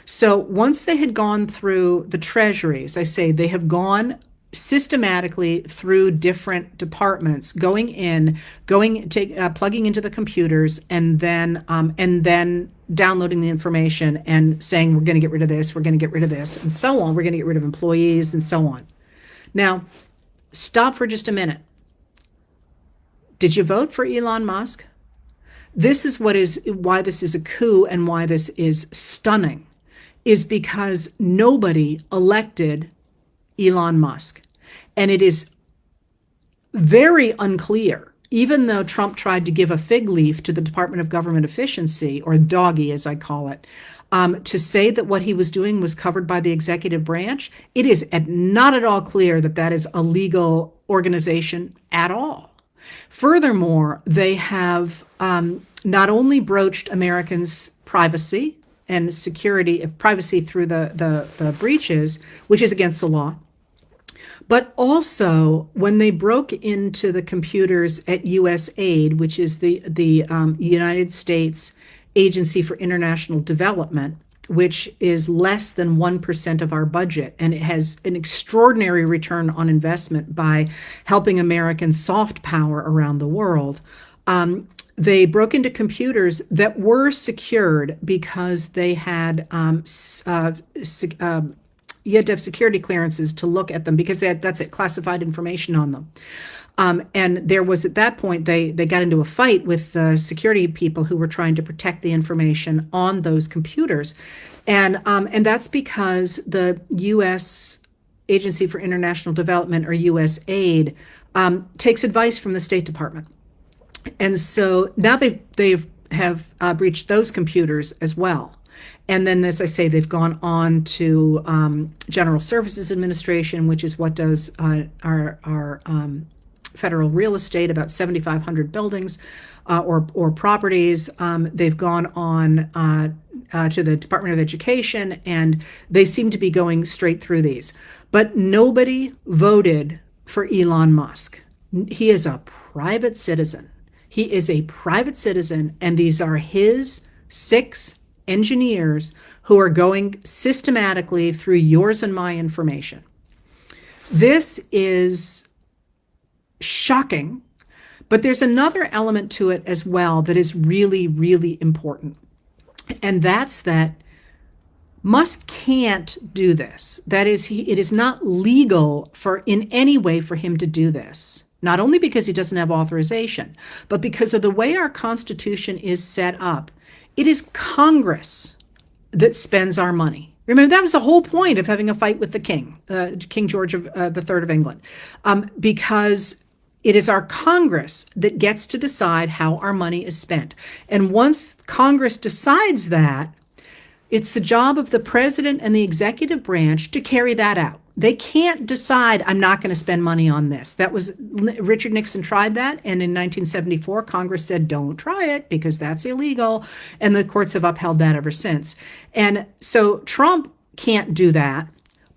So once they had gone through the treasuries, I say they have gone systematically through different departments, plugging into the computers, and then downloading the information and saying, we're going to get rid of this, we're going to get rid of this, and so on. We're going to get rid of employees and so on. Now, stop for just a minute. Did you vote for Elon Musk? This is why this is a coup and why this is stunning, is because nobody elected Elon Musk. And it is very unclear, even though Trump tried to give a fig leaf to the Department of Government Efficiency, or doggy as I call it, to say that what he was doing was covered by the executive branch. It is not at all clear that that is a legal organization at all. Furthermore, they have not only broached Americans' privacy and security, privacy through the breaches, which is against the law, but also when they broke into the computers at USAID, which is the United States Agency for International Development, which is less than 1% of our budget, and it has an extraordinary return on investment by helping Americans soft power around the world. They broke into computers that were secured because they had you had to have security clearances to look at them because that's classified information on them. And there was, at that point, they got into a fight with the security people who were trying to protect the information on those computers. And that's because the U.S. Agency for International Development, or USAID, takes advice from the State Department. And so now they have breached those computers as well. And then, as I say, they've gone on to General Services Administration, which is what does our federal real estate, about 7,500 buildings or properties. They've gone on to the Department of Education, and they seem to be going straight through these. But nobody voted for Elon Musk. He is a private citizen. He is a private citizen, and these are his 6 engineers who are going systematically through yours and my information. This is shocking, but there's another element to it as well that is really, really important. And that's that Musk can't do this. That is, it is not legal in any way for him to do this. Not only because he doesn't have authorization, but because of the way our Constitution is set up. It is Congress that spends our money. Remember, that was the whole point of having a fight with the king, King George III of England, because it is our Congress that gets to decide how our money is spent. And once Congress decides that, it's the job of the president and the executive branch to carry that out. They can't decide, I'm not going to spend money on this. Richard Nixon tried that, and in 1974, Congress said, don't try it because that's illegal, and the courts have upheld that ever since. And so Trump can't do that,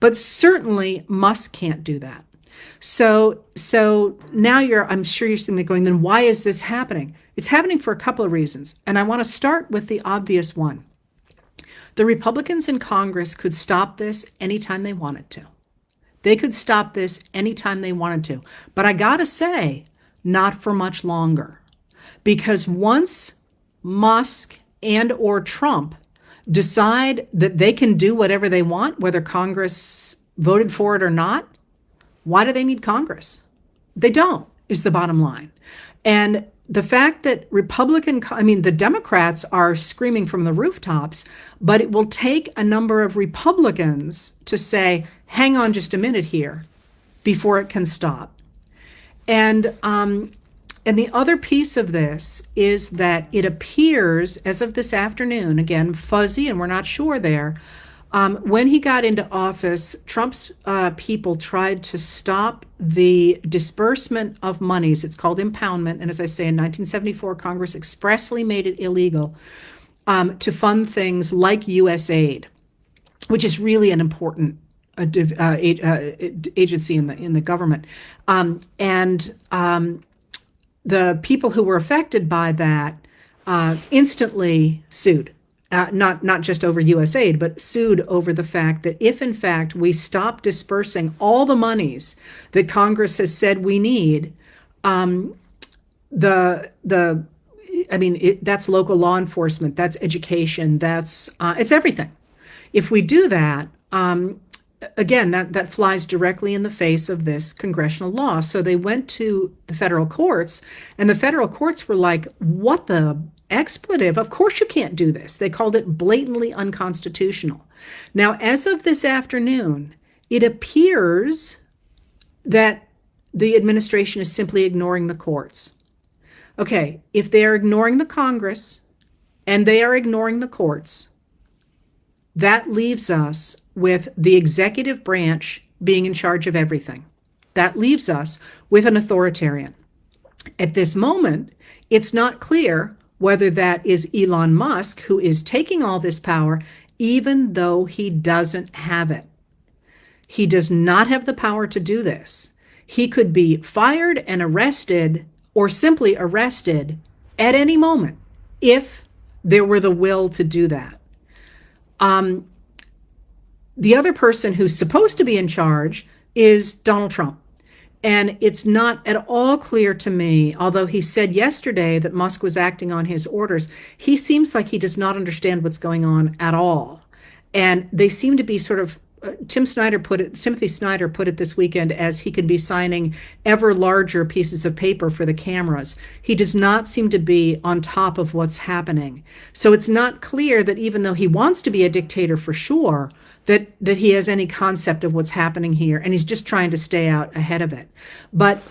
but certainly Musk can't do that. So now I'm sure you're sitting there going, then why is this happening? It's happening for a couple of reasons, and I want to start with the obvious one. The Republicans in Congress could stop this anytime they wanted to. They could stop this anytime they wanted to. But I gotta say, not for much longer. Because once Musk and or Trump decide that they can do whatever they want, whether Congress voted for it or not, why do they need Congress? They don't, is the bottom line. And the fact that the Democrats are screaming from the rooftops, but it will take a number of Republicans to say, hang on just a minute here, before it can stop. And the other piece of this is that it appears, as of this afternoon, again, fuzzy, and we're not sure there, when he got into office, Trump's people tried to stop the disbursement of monies. It's called impoundment. And as I say, in 1974, Congress expressly made it illegal to fund things like USAID, which is really an important agency in the government. The people who were affected by that instantly sued. not just over USAID, but sued over the fact that if in fact we stop dispersing all the monies that Congress has said we need, the I mean, that's local law enforcement, that's education, that's it's everything. If we do that, again, that flies directly in the face of this congressional law. So they went to the federal courts, and the federal courts were like, "What the expletive? Of course you can't do this." They called it blatantly unconstitutional. Now, as of this afternoon, it appears that the administration is simply ignoring the courts. Okay, if they are ignoring the Congress and they are ignoring the courts, that leaves us with the executive branch being in charge of everything. That leaves us with an authoritarian. At this moment, it's not clear whether that is Elon Musk who is taking all this power, even though he doesn't have it. He does not have the power to do this. He could be fired and arrested, or simply arrested at any moment if there were the will to do that. The other person who's supposed to be in charge is Donald Trump. And it's not at all clear to me, although he said yesterday that Musk was acting on his orders, he seems like he does not understand what's going on at all. And they seem to be sort of, Timothy Snyder put it this weekend as he could be signing ever larger pieces of paper for the cameras. He does not seem to be on top of what's happening. So it's not clear that even though he wants to be a dictator for sure, that he has any concept of what's happening here, and he's just trying to stay out ahead of it. But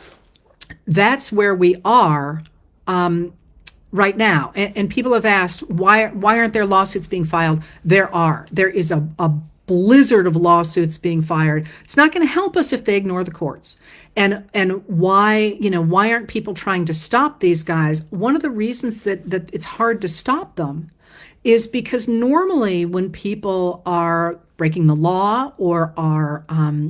that's where we are right now. And people have asked, why aren't there lawsuits being filed? There are. There is a blizzard of lawsuits being fired. It's not going to help us if they ignore the courts. And why aren't people trying to stop these guys? One of the reasons that it's hard to stop them is because normally when people are breaking the law or are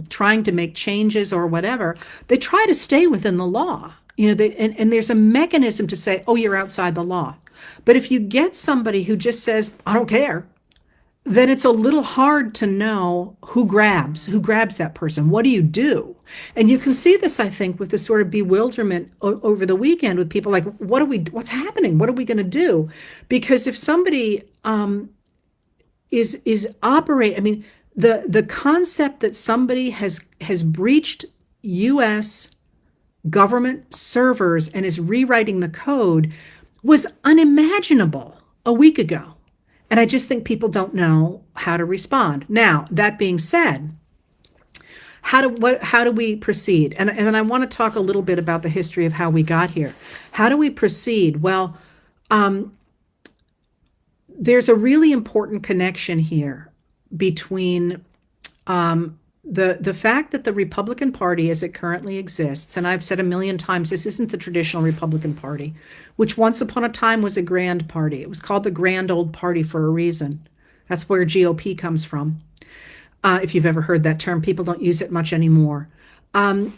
trying to make changes or whatever, they try to stay within the law. And there's a mechanism to say, oh, you're outside the law. But if you get somebody who just says, I don't care, then it's a little hard to know who grabs that person. What do you do? And you can see this, I think, with the sort of bewilderment over the weekend with people like, what's happening? What are we going to do? Because if somebody is operating, I mean, the concept that somebody has breached U.S. government servers and is rewriting the code was unimaginable a week ago. And I just think people don't know how to respond. Now, that being said, how do we proceed? And I want to talk a little bit about the history of how we got here. How do we proceed? Well, there's a really important connection here between the fact that the Republican Party as it currently exists, and I've said a million times, this isn't the traditional Republican Party, which once upon a time was a grand party. It was called the Grand Old Party for a reason. That's where GOP comes from. If you've ever heard that term, people don't use it much anymore. But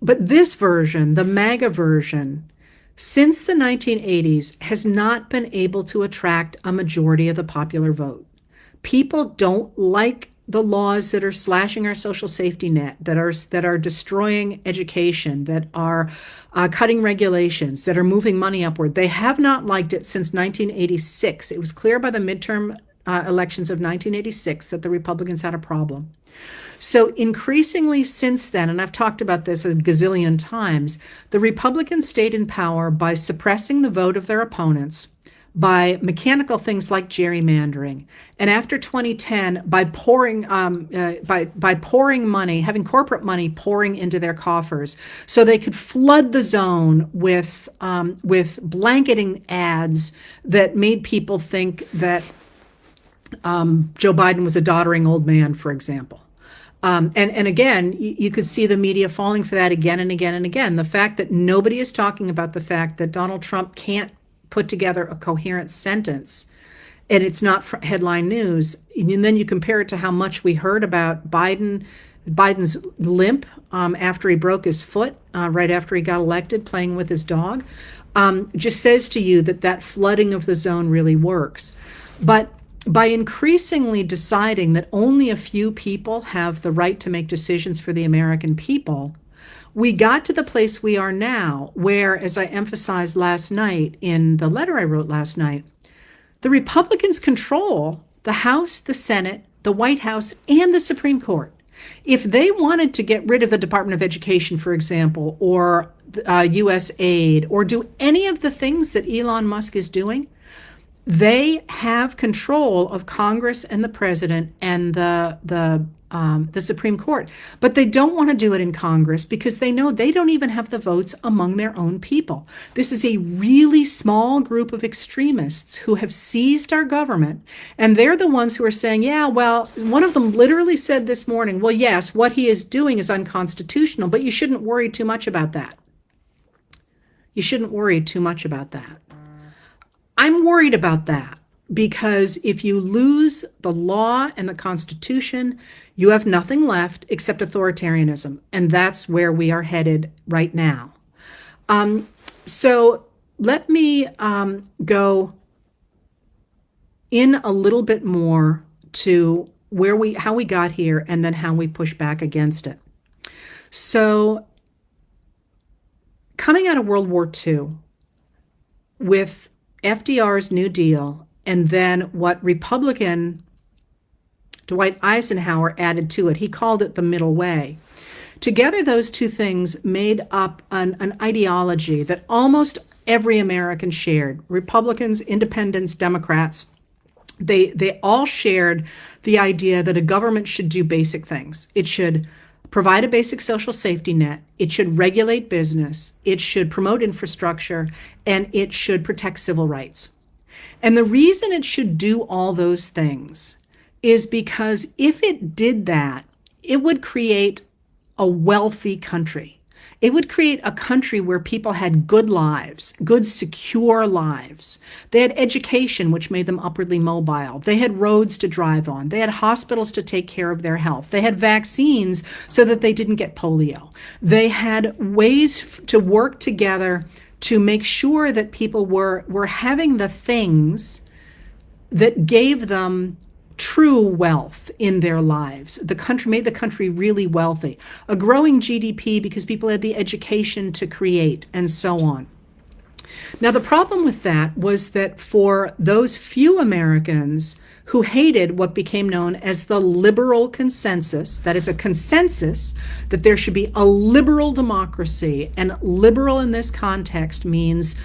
this version, the MAGA version, since the 1980s, has not been able to attract a majority of the popular vote. People don't like the laws that are slashing our social safety net, that are destroying education, that are cutting regulations, that are moving money upward. They have not liked it since 1986. It was clear by the midterm elections of 1986 that the Republicans had a problem. So increasingly since then, and I've talked about this a gazillion times, the Republicans stayed in power by suppressing the vote of their opponents, by mechanical things like gerrymandering, and after 2010, by pouring money, having corporate money pouring into their coffers, so they could flood the zone with blanketing ads that made people think that Joe Biden was a doddering old man, for example. And again, you could see the media falling for that again and again and again. The fact that nobody is talking about the fact that Donald Trump can't put together a coherent sentence, and it's not headline news. And then you compare it to how much we heard about Biden's limp after he broke his foot, right after he got elected, playing with his dog, just says to you that flooding of the zone really works. But by increasingly deciding that only a few people have the right to make decisions for the American people, we got to the place we are now, where, as I emphasized last night in the letter I wrote last night, the Republicans control the House, the Senate, the White House, and the Supreme Court. If they wanted to get rid of the Department of Education, for example, or U.S. aid, or do any of the things that Elon Musk is doing, they have control of Congress and the president and the Supreme Court. But they don't want to do it in Congress because they know they don't even have the votes among their own people. This is a really small group of extremists who have seized our government, and they're the ones who are saying, yeah, well, one of them literally said this morning, well, yes, what he is doing is unconstitutional, but you shouldn't worry too much about that. You shouldn't worry too much about that. I'm worried about that because if you lose the law and the Constitution, you have nothing left except authoritarianism. And that's where we are headed right now. So let me go in a little bit more to how we got here and then how we push back against it. So coming out of World War II with FDR's New Deal, and then what Republican Dwight Eisenhower added to it, he called it the middle way. Together, those two things made up an ideology that almost every American shared. Republicans, independents, Democrats, they all shared the idea that a government should do basic things. It should provide a basic social safety net, it should regulate business, it should promote infrastructure, and it should protect civil rights. And the reason it should do all those things is because if it did that, it would create a wealthy country. It would create a country where people had good lives, good, secure lives. They had education, which made them upwardly mobile. They had roads to drive on. They had hospitals to take care of their health. They had vaccines so that they didn't get polio. They had ways to work together to make sure that people were having the things that gave them true wealth in their lives. The country made the country really wealthy. A growing GDP because people had the education to create, and so on. Now, the problem with that was that for those few Americans who hated what became known as the liberal consensus, that is a consensus that there should be a liberal democracy, and liberal in this context means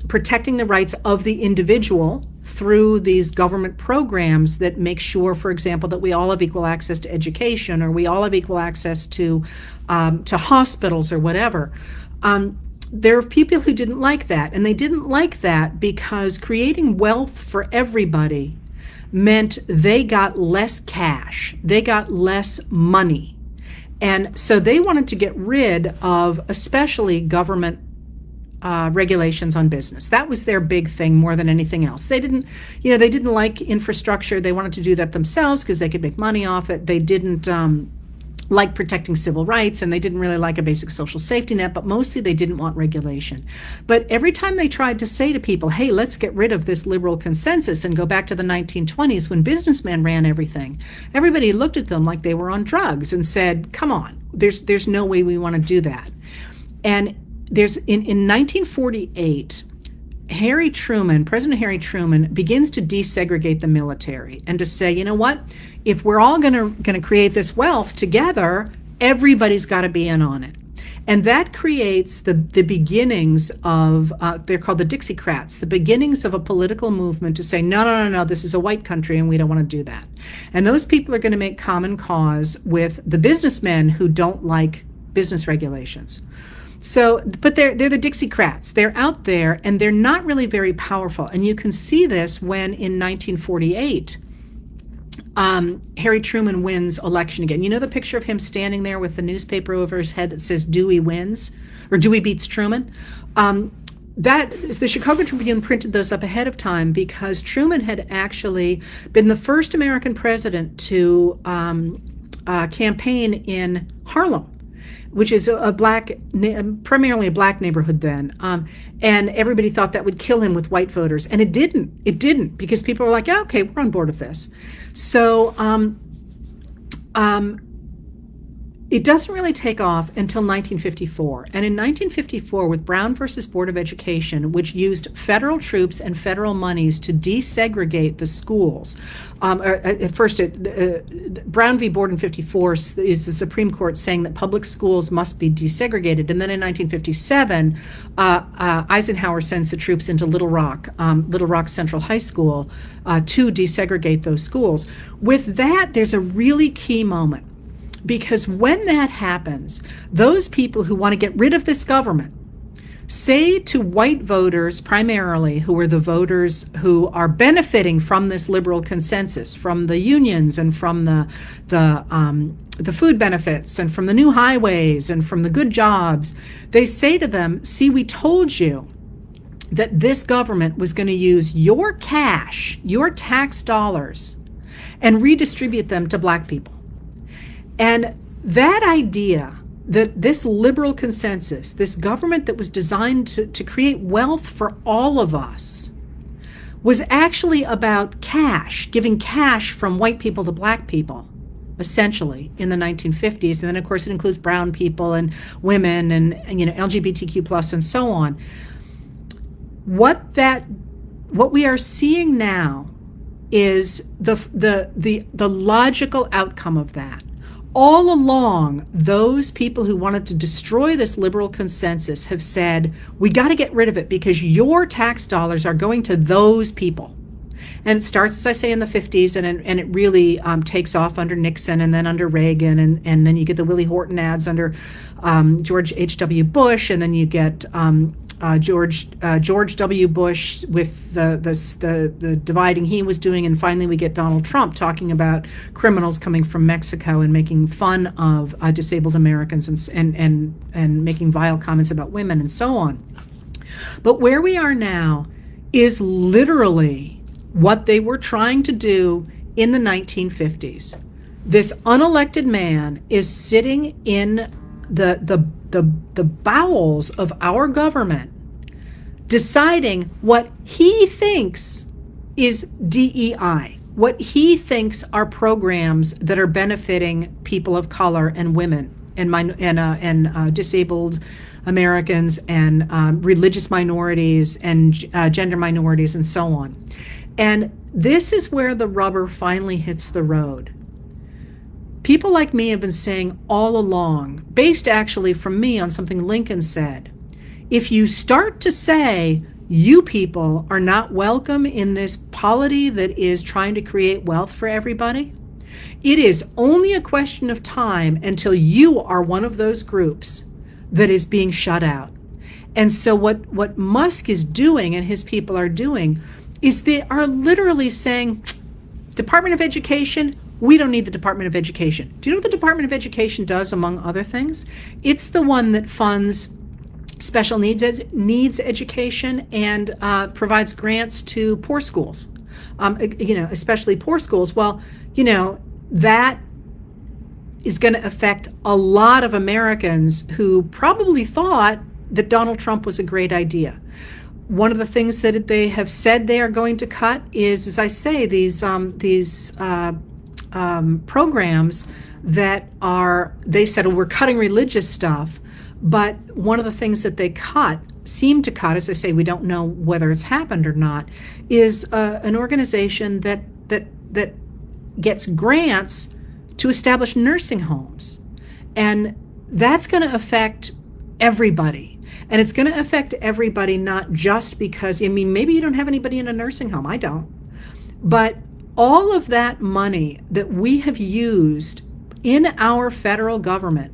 protecting the rights of the individual through these government programs that make sure, for example, that we all have equal access to education, or we all have equal access to hospitals or whatever. There are people who didn't like that, and they didn't like that because creating wealth for everybody meant they got less cash, they got less money. And so they wanted to get rid of especially government regulations on business. That was their big thing more than anything else. They didn't like infrastructure. They wanted to do that themselves because they could make money off it. They didn't like protecting civil rights, and they didn't really like a basic social safety net, but mostly they didn't want regulation. But every time they tried to say to people, hey, let's get rid of this liberal consensus and go back to the 1920s when businessmen ran everything, everybody looked at them like they were on drugs and said, come on, there's no way we want to do that. And in 1948, President Harry Truman begins to desegregate the military and to say, you know what, if we're all going to create this wealth together, everybody's got to be in on it. And that creates the beginnings of, they're called the Dixiecrats, the beginnings of a political movement to say, no, this is a white country and we don't want to do that. And those people are going to make common cause with the businessmen who don't like business regulations. So, but they're the Dixiecrats. They're out there and they're not really very powerful. And you can see this when in 1948, Harry Truman wins election again. You know the picture of him standing there with the newspaper over his head that says Dewey wins, or Dewey beats Truman? The Chicago Tribune printed those up ahead of time because Truman had actually been the first American president to campaign in Harlem. which is primarily a black neighborhood then. And everybody thought that would kill him with white voters. And it didn't. It didn't, because people were like, yeah, okay, we're on board with this. So it doesn't really take off until 1954. And in 1954, with Brown versus Board of Education, which used federal troops and federal monies to desegregate the schools. Brown v. Board in 54 is the Supreme Court saying that public schools must be desegregated. And then in 1957, Eisenhower sends the troops into Little Rock Central High School, to desegregate those schools. With that, there's a really key moment. Because when that happens, those people who want to get rid of this government say to white voters primarily, who are the voters who are benefiting from this liberal consensus, from the unions and from the food benefits and from the new highways and from the good jobs, they say to them, see, we told you that this government was going to use your cash, your tax dollars, and redistribute them to black people. And that idea that this liberal consensus, this government that was designed to create wealth for all of us, was actually about cash, giving cash from white people to black people, essentially, in the 1950s. And then, of course, it includes brown people and women and LGBTQ plus and so on. What we are seeing now is the logical outcome of that. All along, those people who wanted to destroy this liberal consensus have said, we got to get rid of it because your tax dollars are going to those people. And it starts, as I say, in the 50s, and it really takes off under Nixon and then under Reagan, and then you get the Willie Horton ads under George H.W. Bush, and then you get George W. Bush with the dividing he was doing, and finally we get Donald Trump talking about criminals coming from Mexico and making fun of disabled Americans and making vile comments about women and so on. But where we are now is literally what they were trying to do in the 1950s. This unelected man is sitting in the bowels of our government, deciding what he thinks is DEI, what he thinks are programs that are benefiting people of color and women and disabled Americans and religious minorities and gender minorities and so on. And this is where the rubber finally hits the road. People like me have been saying all along, based actually from me on something Lincoln said, if you start to say you people are not welcome in this polity that is trying to create wealth for everybody, it is only a question of time until you are one of those groups that is being shut out. And so what Musk is doing and his people are doing is they are literally saying, Department of Education, we don't need the Department of Education. Do you know what the Department of Education does, among other things? It's the one that funds special needs education and provides grants to poor schools, especially poor schools. Well, that is going to affect a lot of Americans who probably thought that Donald Trump was a great idea. One of the things that they have said they are going to cut is, as I say, these programs that they said, we're cutting religious stuff, but one of the things that they seem to cut, as I say, we don't know whether it's happened or not, is an organization that gets grants to establish nursing homes. And that's going to affect everybody. And it's going to affect everybody, not just because, maybe you don't have anybody in a nursing home. I don't. But all of that money that we have used in our federal government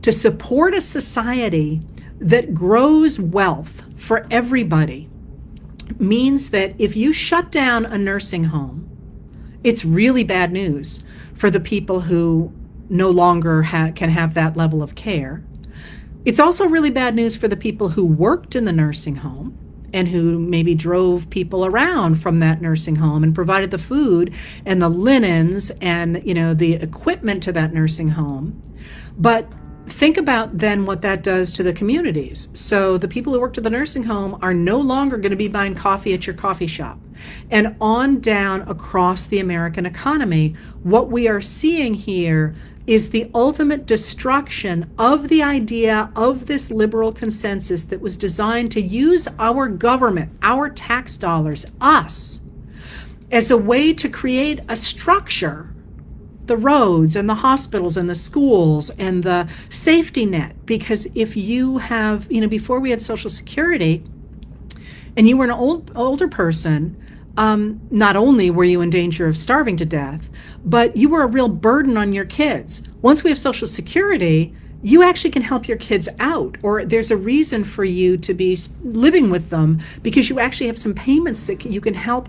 to support a society that grows wealth for everybody means that if you shut down a nursing home, it's really bad news for the people who no longer can have that level of care. It's also really bad news for the people who worked in the nursing home and who maybe drove people around from that nursing home and provided the food and the linens and the equipment to that nursing home. But think about then what that does to the communities. So the people who worked at the nursing home are no longer going to be buying coffee at your coffee shop. And on down across the American economy, what we are seeing here is the ultimate destruction of the idea of this liberal consensus that was designed to use our government, our tax dollars, us, as a way to create a structure, the roads and the hospitals and the schools and the safety net. Because if you have, before we had Social Security and you were an older person, not only were you in danger of starving to death, but you were a real burden on your kids. Once we have Social Security, you actually can help your kids out, or there's a reason for you to be living with them because you actually have some payments that you can help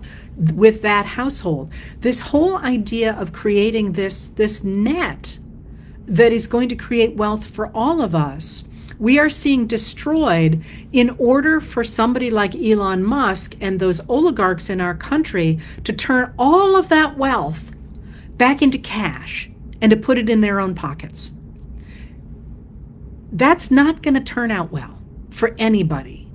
with that household. This whole idea of creating this net that is going to create wealth for all of us, we are seeing destroyed in order for somebody like Elon Musk and those oligarchs in our country to turn all of that wealth back into cash and to put it in their own pockets. That's not going to turn out well for anybody.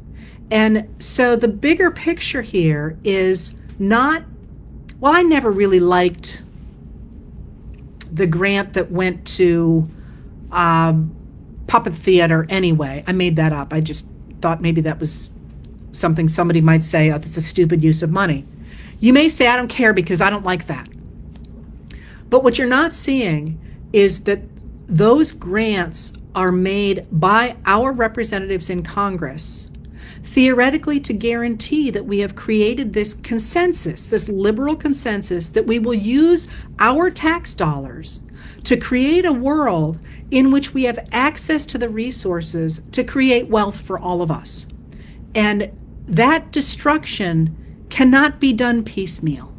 And so the bigger picture here is not, well, I never really liked the grant that went to puppet theater anyway. I made that up. I just thought maybe that was something somebody might say, oh, that's a stupid use of money. You may say, I don't care because I don't like that. But what you're not seeing is that those grants are made by our representatives in Congress, theoretically to guarantee that we have created this consensus, this liberal consensus, that we will use our tax dollars to create a world in which we have access to the resources to create wealth for all of us. And that destruction cannot be done piecemeal.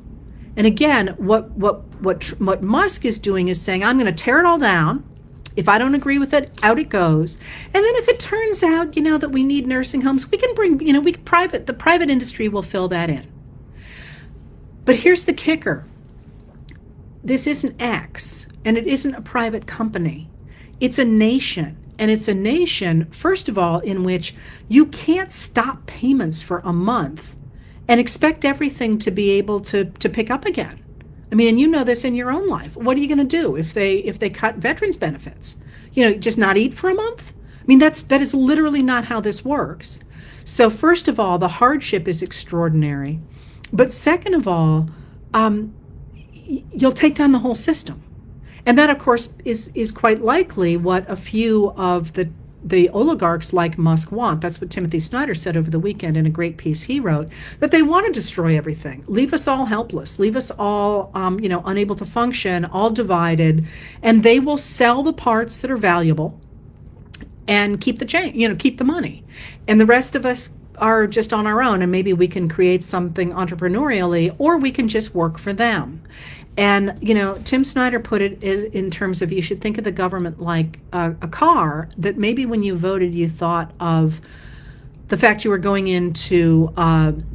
And again, what Musk is doing is saying, I'm going to tear it all down. If I don't agree with it, out it goes. And then if it turns out, that we need nursing homes, we can bring, the private industry will fill that in. But here's the kicker. This isn't X, and it isn't a private company. It's a nation. And it's a nation, first of all, in which you can't stop payments for a month and expect everything to be able to pick up again. I mean, and you know this in your own life. What are you going to do if they cut veterans benefits? Just not eat for a month? I mean, that is literally not how this works. So first of all, the hardship is extraordinary. But second of all, you'll take down the whole system. And that, of course, is quite likely what a few of the oligarchs like Musk want. That's what Timothy Snyder said over the weekend in a great piece he wrote, that they want to destroy everything, leave us all helpless, leave us all, unable to function, all divided, and they will sell the parts that are valuable and keep the keep the money. And the rest of us are just on our own, and maybe we can create something entrepreneurially, or we can just work for them. And, Tim Snyder put it in terms of you should think of the government like a car that maybe when you voted, you thought of the fact you were going into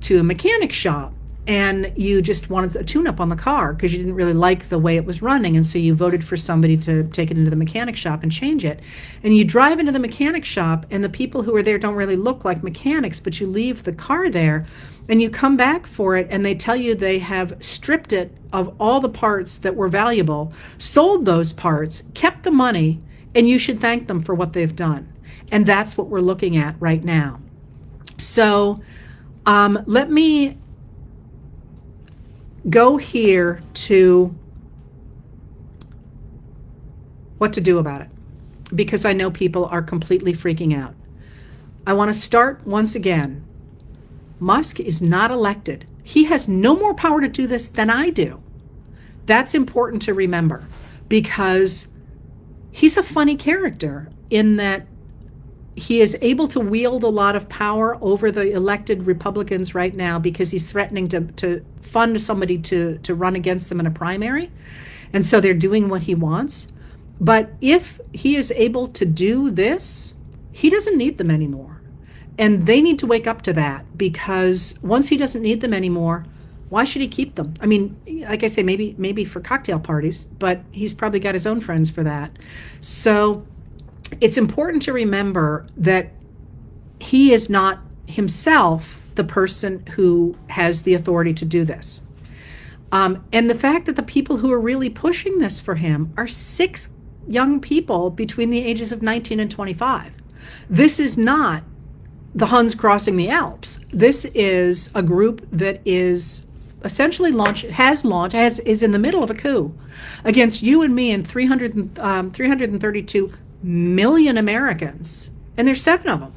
to a mechanic shop and you just wanted a tune-up on the car because you didn't really like the way it was running. And so you voted for somebody to take it into the mechanic shop and change it. And you drive into the mechanic shop and the people who are there don't really look like mechanics, but you leave the car there and you come back for it and they tell you they have stripped it of all the parts that were valuable, sold those parts, kept the money, and you should thank them for what they've done. And that's what we're looking at right now. So let me go here to what to do about it, because I know people are completely freaking out. I want to start once again. Musk is not elected. He has no more power to do this than I do. That's important to remember, because he's a funny character in that he is able to wield a lot of power over the elected Republicans right now because he's threatening to fund somebody to run against them in a primary. And so they're doing what he wants. But if he is able to do this, he doesn't need them anymore. And they need to wake up to that, because once he doesn't need them anymore, why should he keep them? I mean, like I say, maybe for cocktail parties, but he's probably got his own friends for that. So it's important to remember that he is not himself the person who has the authority to do this. And the fact that the people who are really pushing this for him are 6 young people between the ages of 19 and 25. This is not the Huns crossing the Alps. This is a group that is essentially is in the middle of a coup against you and me and 332 million Americans. And there's 7 of them.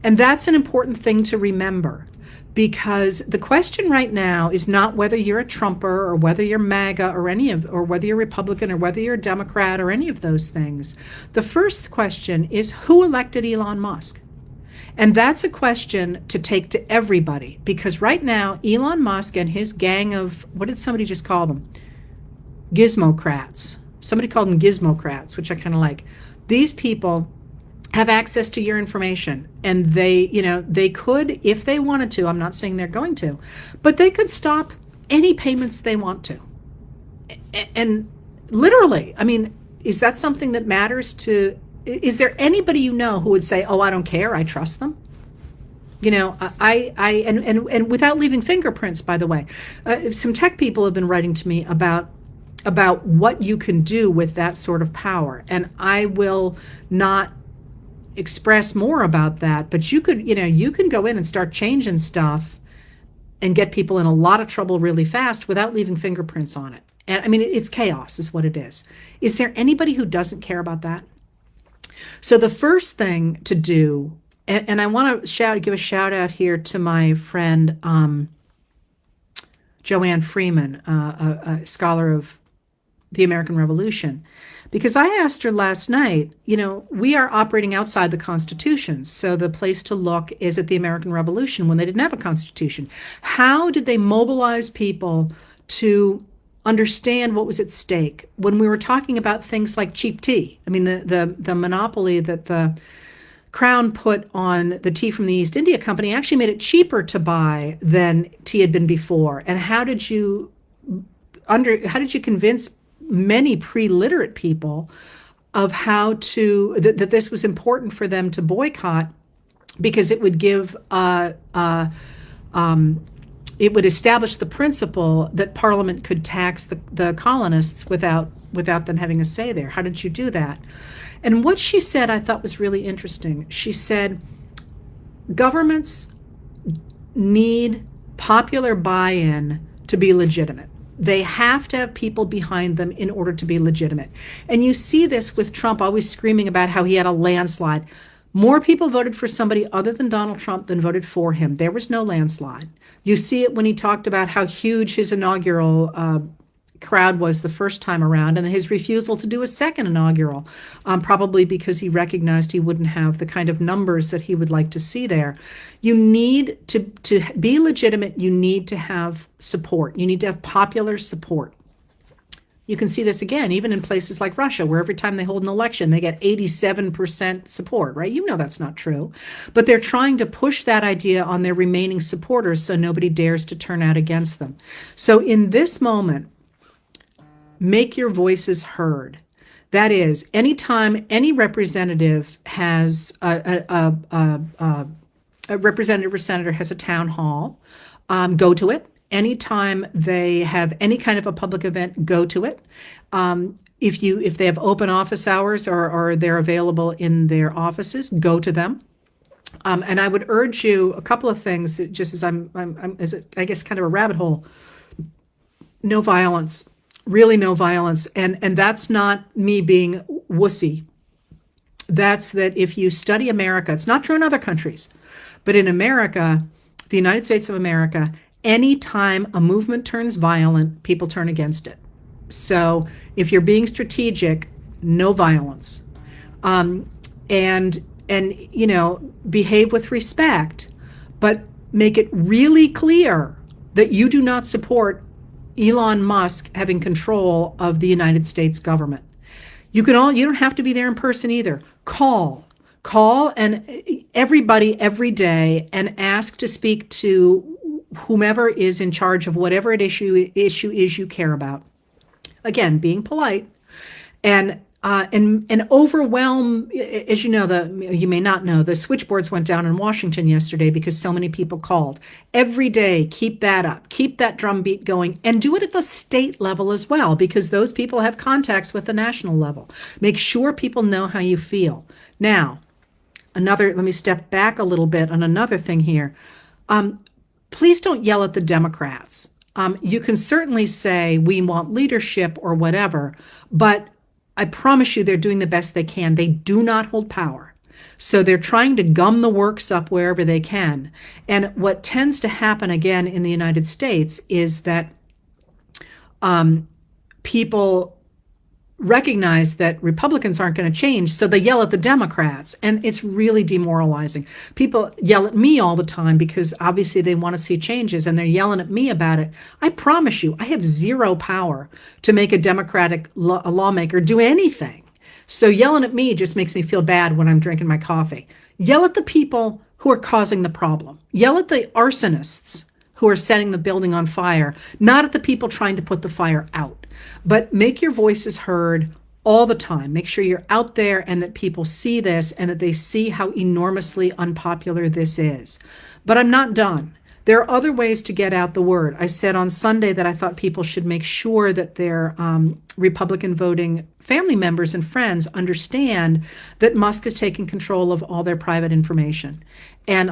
And that's an important thing to remember, because the question right now is not whether you're a Trumper or whether you're MAGA or whether you're Republican or whether you're a Democrat or any of those things. The first question is, who elected Elon Musk? And that's a question to take to everybody, because right now Elon Musk and his gang of, what did somebody just call them? Gizmocrats. Somebody called them Gizmocrats, which I kind of like. These people have access to your information, and they could, if they wanted to, I'm not saying they're going to, but they could stop any payments they want to. And literally, I mean, is that something that matters to, is there anybody you know who would say, oh, I don't care, I trust them? And without leaving fingerprints, by the way, some tech people have been writing to me about what you can do with that sort of power. And I will not express more about that, but you can go in and start changing stuff and get people in a lot of trouble really fast without leaving fingerprints on it. And I mean, it's chaos is what it is. Is there anybody who doesn't care about that? So the first thing to do, and I want to give a shout out here to my friend Joanne Freeman, a scholar of the American Revolution, because I asked her last night, we are operating outside the Constitution. So the place to look is at the American Revolution when they didn't have a Constitution. How did they mobilize people to understand what was at stake when we were talking about things like cheap tea? I mean, the monopoly that the Crown put on the tea from the East India Company actually made it cheaper to buy than tea had been before. And how did you convince many pre-literate people of that this was important for them to boycott, because it would give it would establish the principle that Parliament could tax the colonists without them having a say there. How did you do that? And what she said I thought was really interesting. She said governments need popular buy-in to be legitimate. They have to have people behind them in order to be legitimate. And you see this with Trump always screaming about how he had a landslide. More people voted for somebody other than Donald Trump than voted for him. There was no landslide. You see it when he talked about how huge his inaugural crowd was the first time around, and his refusal to do a second inaugural, probably because he recognized he wouldn't have the kind of numbers that he would like to see there. You need to be legitimate. You need to have support. You need to have popular support. You can see this again, even in places like Russia, where every time they hold an election, they get 87% support, right? That's not true. But they're trying to push that idea on their remaining supporters so nobody dares to turn out against them. So in this moment, make your voices heard. That is, anytime any representative has a representative or senator has a town hall, go to it. Anytime they have any kind of a public event, go to it. If they have open office hours or they're available in their offices, go to them. And I would urge you a couple of things, just as I guess kind of a rabbit hole. No violence. Really no violence. And that's not me being wussy. That's that if you study America, it's not true in other countries, but in America, the United States of America, anytime a movement turns violent, people turn against it. So if you're being strategic, no violence. And behave with respect, but make it really clear that you do not support Elon Musk having control of the United States government. You don't have to be there in person either. Call and everybody every day and ask to speak to whomever is in charge of whatever issue is you care about. Again, being polite. And and overwhelm. As you know, you may not know, the switchboards went down in Washington yesterday because so many people called. Every day, keep that up, keep that drumbeat going, and do it at the state level as well, because those people have contacts with the national level. Make sure people know how you feel. Now, let me step back a little bit on another thing here. Please don't yell at the Democrats. You can certainly say we want leadership or whatever, but I promise you they're doing the best they can. They do not hold power. So they're trying to gum the works up wherever they can. And what tends to happen again in the United States is that people recognize that Republicans aren't going to change, so they yell at the Democrats, and it's really demoralizing. People yell at me all the time because obviously they want to see changes, and they're yelling at me about it. I promise you, I have zero power to make a Democratic lawmaker do anything. So yelling at me just makes me feel bad when I'm drinking my coffee. Yell at the people who are causing the problem. Yell at the arsonists who are setting the building on fire, not at the people trying to put the fire out. But make your voices heard all the time. Make sure you're out there and that people see this and that they see how enormously unpopular this is. But I'm not done. There are other ways to get out the word. I said on Sunday that I thought people should make sure that their Republican voting family members and friends understand that Musk is taking control of all their private information. And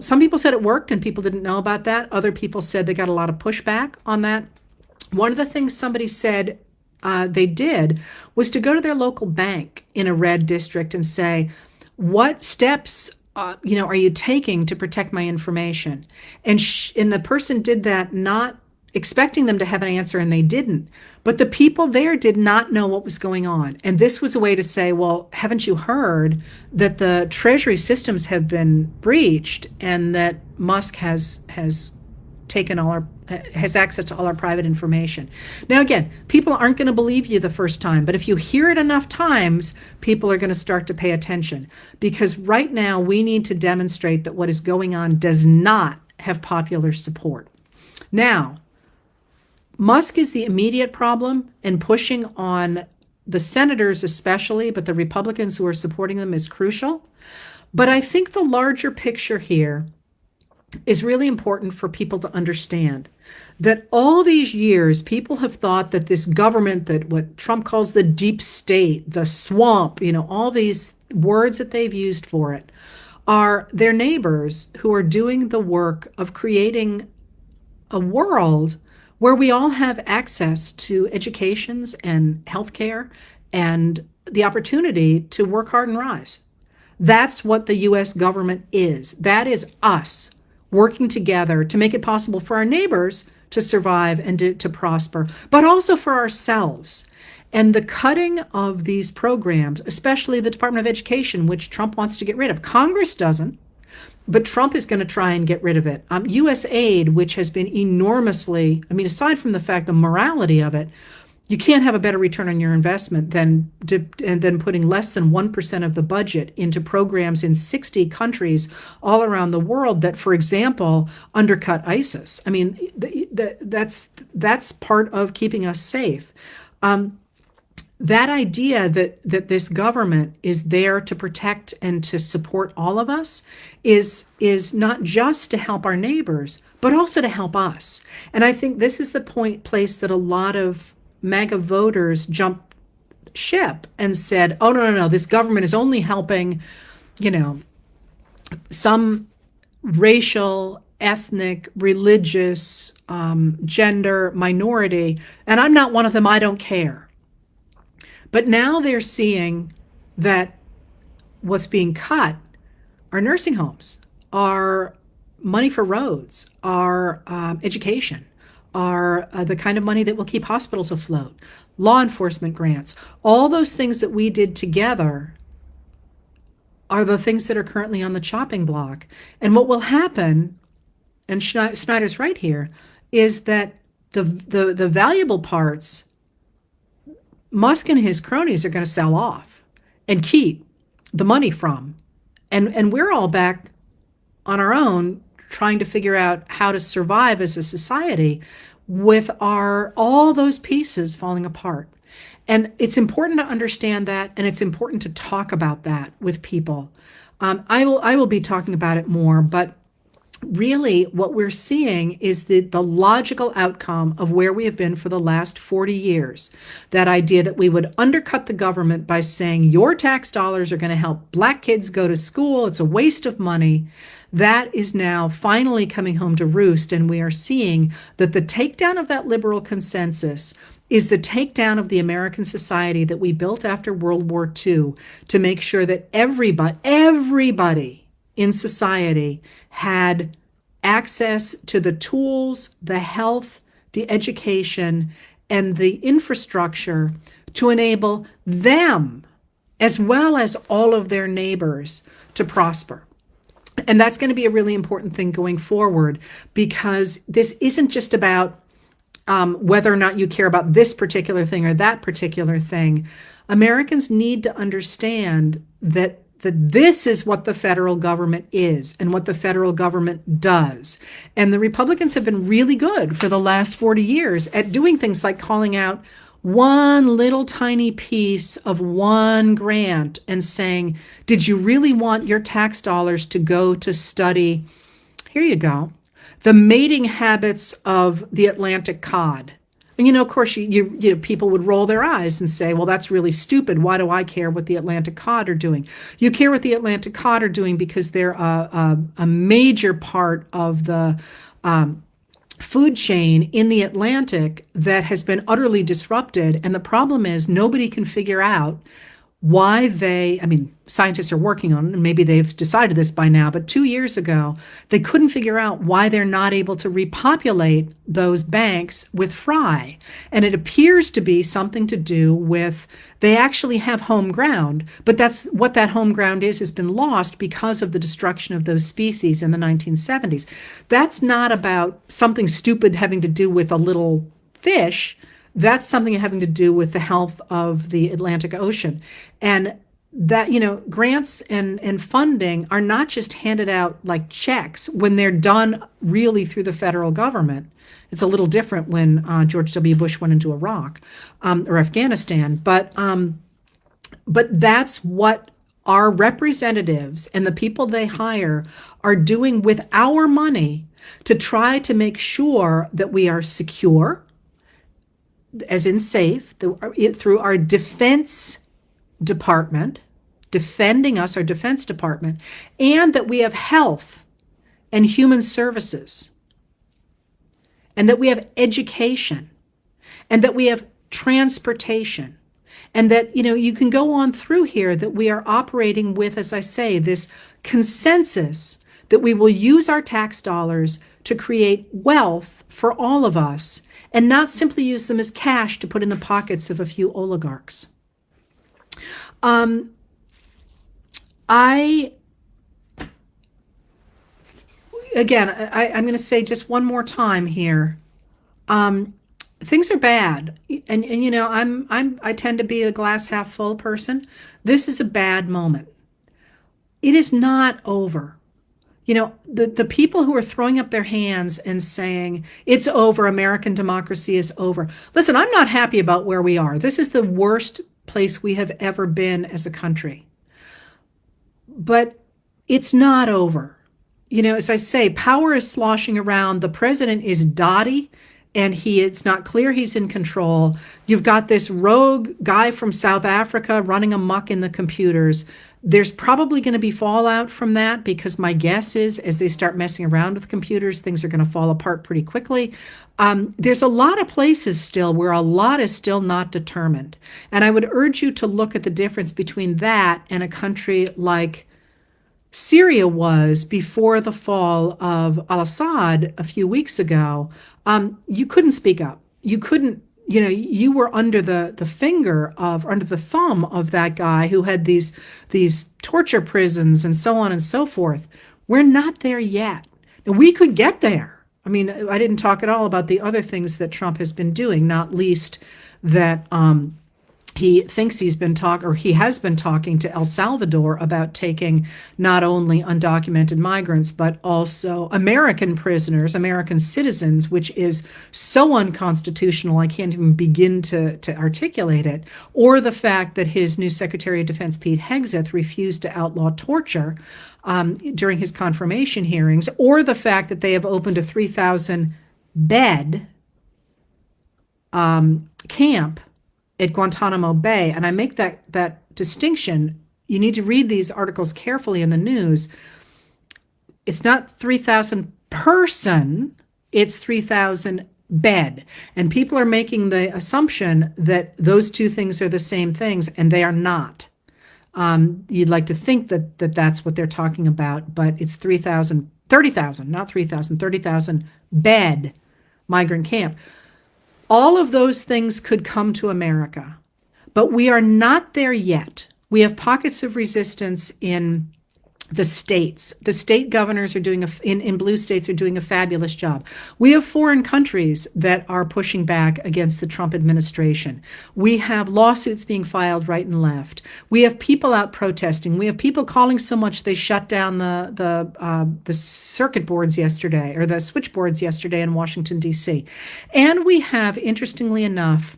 some people said it worked and people didn't know about that. Other people said they got a lot of pushback on that. One of the things somebody said they did was to go to their local bank in a red district and say, what steps are you taking to protect my information? And the person did that not expecting them to have an answer, and they didn't. But the people there did not know what was going on. And this was a way to say, well, haven't you heard that the Treasury systems have been breached and that Musk has access to all our private information? Now, again, people aren't going to believe you the first time, but if you hear it enough times, people are going to start to pay attention, because right now we need to demonstrate that what is going on does not have popular support. Now, Musk is the immediate problem, and pushing on the senators especially, but the Republicans who are supporting them is crucial. But I think the larger picture here is really important for people to understand that all these years, people have thought that this government, that what Trump calls the deep state, the swamp, all these words that they've used for it, are their neighbors who are doing the work of creating a world where we all have access to educations and healthcare and the opportunity to work hard and rise. That's what the U.S. government is. That is us working together to make it possible for our neighbors to survive and to prosper, but also for ourselves. And the cutting of these programs, especially the Department of Education, which Trump wants to get rid of, Congress doesn't, but Trump is going to try and get rid of it. U.S. aid, which has been enormously, aside from the fact, the morality of it, you can't have a better return on your investment than putting less than 1% of the budget into programs in 60 countries all around the world that, for example, undercut ISIS. That's part of keeping us safe. That idea that this government is there to protect and to support all of us is not just to help our neighbors, but also to help us. And I think this is the place that a lot of MAGA voters jumped ship and said, oh, no, this government is only helping, some racial, ethnic, religious, gender minority, and I'm not one of them, I don't care. But now they're seeing that what's being cut are nursing homes, are money for roads, are education, are the kind of money that will keep hospitals afloat, law enforcement grants. All those things that we did together are the things that are currently on the chopping block. And what will happen, and Snyder's right here, is that the valuable parts Musk and his cronies are going to sell off and keep the money from. And we're all back on our own trying to figure out how to survive as a society with all those pieces falling apart. And it's important to understand that, and it's important to talk about that with people. I will be talking about it more, but really what we're seeing is the logical outcome of where we have been for the last 40 years. That idea that we would undercut the government by saying your tax dollars are going to help black kids go to school, it's a waste of money. That is now finally coming home to roost, and we are seeing that the takedown of that liberal consensus is the takedown of the American society that we built after World War II to make sure that everybody in society had access to the tools, the health, the education, and the infrastructure to enable them, as well as all of their neighbors, to prosper. And that's going to be a really important thing going forward, because this isn't just about whether or not you care about this particular thing or that particular thing. Americans need to understand that this is what the federal government is and what the federal government does. And the Republicans have been really good for the last 40 years at doing things like calling out one little tiny piece of one grant and saying, did you really want your tax dollars to go to study, here you go, the mating habits of the Atlantic cod? And, of course, you people would roll their eyes and say, well, that's really stupid. Why do I care what the Atlantic cod are doing? You care what the Atlantic cod are doing because they're a major part of the food chain in the Atlantic that has been utterly disrupted. And the problem is nobody can figure out why scientists are working on it, and maybe they've decided this by now, but 2 years ago, they couldn't figure out why they're not able to repopulate those banks with fry. And it appears to be something to do with, they actually have home ground, but that's what that home ground is, has been lost because of the destruction of those species in the 1970s. That's not about something stupid having to do with a little fish. That's something having to do with the health of the Atlantic Ocean. And that, grants and funding are not just handed out like checks when they're done really through the federal government. It's a little different when George W. Bush went into Iraq or Afghanistan. But that's what our representatives and the people they hire are doing with our money to try to make sure that we are secure, as in safe, through our defense department, defending us, our defense department, and that we have health and human services, and that we have education, and that we have transportation, and that, you can go on through here, that we are operating with, as I say, this consensus that we will use our tax dollars to create wealth for all of us, and not simply use them as cash to put in the pockets of a few oligarchs. I'm going to say just one more time here. Things are bad, and I tend to be a glass half full person. This is a bad moment. It is not over. The people who are throwing up their hands and saying, it's over, American democracy is over. Listen, I'm not happy about where we are. This is the worst place we have ever been as a country. But it's not over. As I say, power is sloshing around. The president is dotty, and it's not clear he's in control. You've got this rogue guy from South Africa running amok in the computers. There's probably going to be fallout from that, because my guess is as they start messing around with computers, things are going to fall apart pretty quickly. There's a lot of places still where a lot is still not determined. And I would urge you to look at the difference between that and a country like Syria was before the fall of al-Assad a few weeks ago. You couldn't speak up. You couldn't, you were under the thumb of that guy who had these torture prisons and so on and so forth. We're not there yet. And we could get there. I didn't talk at all about the other things that Trump has been doing, not least that he thinks he has been talking to El Salvador about taking not only undocumented migrants, but also American prisoners, American citizens, which is so unconstitutional, I can't even begin to articulate it. Or the fact that his new Secretary of Defense, Pete Hegseth, refused to outlaw torture during his confirmation hearings, or the fact that they have opened a 3,000 bed camp at Guantanamo Bay. And I make that distinction. You need to read these articles carefully in the news. It's not 3,000 person, it's 3,000 bed. And people are making the assumption that those two things are the same things, and they are not. You'd like to think that that's what they're talking about, but it's 30,000, not 3,000, 30,000 bed migrant camp. All of those things could come to America, but we are not there yet. We have pockets of resistance in the states. The state governors are doing in blue states are doing a fabulous job. We have foreign countries that are pushing back against the Trump administration. We have lawsuits being filed right and left. We have people out protesting. We have people calling so much they shut down the circuit boards yesterday, or the switchboards yesterday in Washington, D.C. And we have, interestingly enough,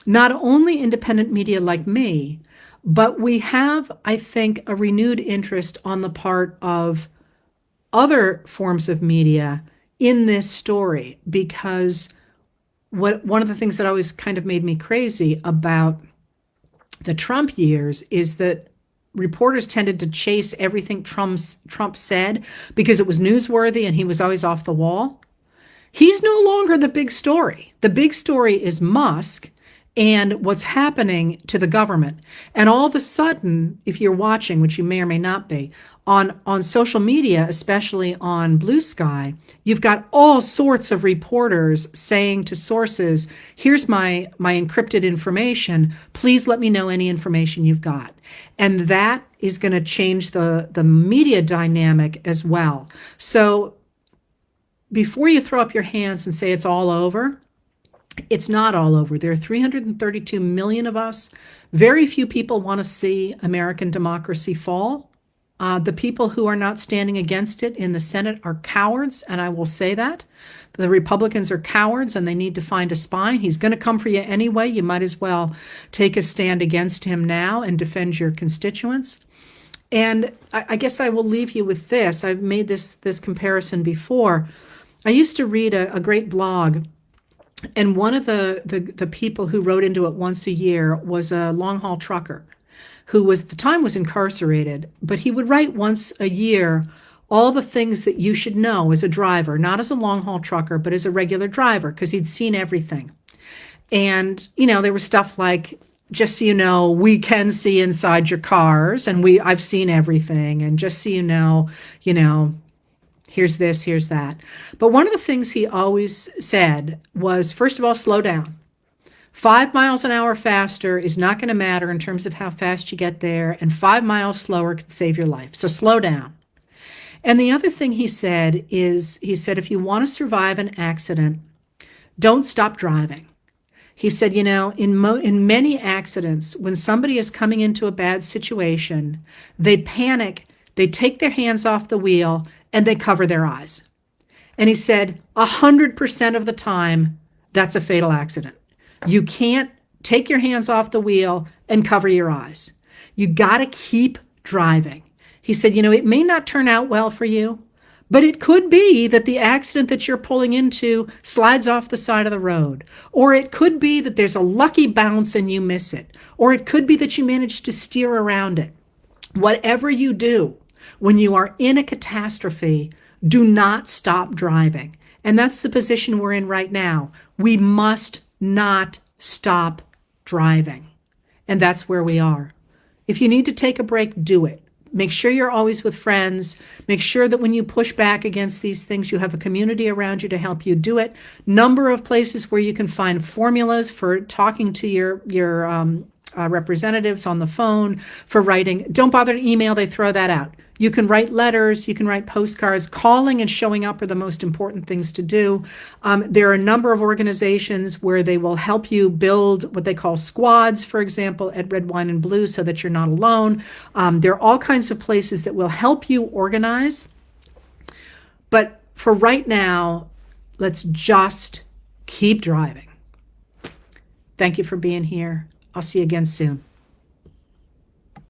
not only independent media like me, but we have, I think, a renewed interest on the part of other forms of media in this story, because one of the things that always kind of made me crazy about the Trump years is that reporters tended to chase everything Trump said because it was newsworthy and he was always off the wall. He's no longer the big story. The big story is Musk and what's happening to the government. And all of a sudden, if you're watching, which you may or may not be, on social media, especially on Blue Sky, you've got all sorts of reporters saying to sources, here's my encrypted information, please let me know any information you've got. And that is going to change the media dynamic as well. So before you throw up your hands and say it's all over, it's not all over. There are 332 million of us. Very few people want to see American democracy fall. The people who are not standing against it in the Senate are cowards, and I will say that. The Republicans are cowards, and they need to find a spine. He's going to come for you anyway. You might as well take a stand against him now and defend your constituents. And I guess I will leave you with this. I've made this comparison before. I used to read a great blog, and one of the people who wrote into it once a year was a long-haul trucker who was at the time was incarcerated, but he would write once a year all the things that you should know as a driver, not as a long-haul trucker, but as a regular driver, because he'd seen everything. And, there was stuff like, just so you know, we can see inside your cars, and I've seen everything, and just so you know, here's this, here's that. But one of the things he always said was, first of all, slow down. 5 miles an hour faster is not going to matter in terms of how fast you get there, and 5 miles slower could save your life. So slow down. And the other thing he said is, if you want to survive an accident, don't stop driving. He said, in many accidents, when somebody is coming into a bad situation, they panic, they take their hands off the wheel, and they cover their eyes. And he said, 100% of the time, that's a fatal accident. You can't take your hands off the wheel and cover your eyes. You got to keep driving. He said, it may not turn out well for you, but it could be that the accident that you're pulling into slides off the side of the road. Or it could be that there's a lucky bounce and you miss it. Or it could be that you manage to steer around it. Whatever you do, when you are in a catastrophe, do not stop driving. And that's the position we're in right now. We must not stop driving. And that's where we are. If you need to take a break, do it. Make sure you're always with friends. Make sure that when you push back against these things, you have a community around you to help you do it. Number of places where you can find formulas for talking to your representatives on the phone, for writing. Don't bother to email, they throw that out. You can write letters, you can write postcards. Calling and showing up are the most important things to do. There are a number of organizations where they will help you build what they call squads, for example, at Red, Wine, and Blue, so that you're not alone. There are all kinds of places that will help you organize. But for right now, let's just keep driving. Thank you for being here. I'll see you again soon.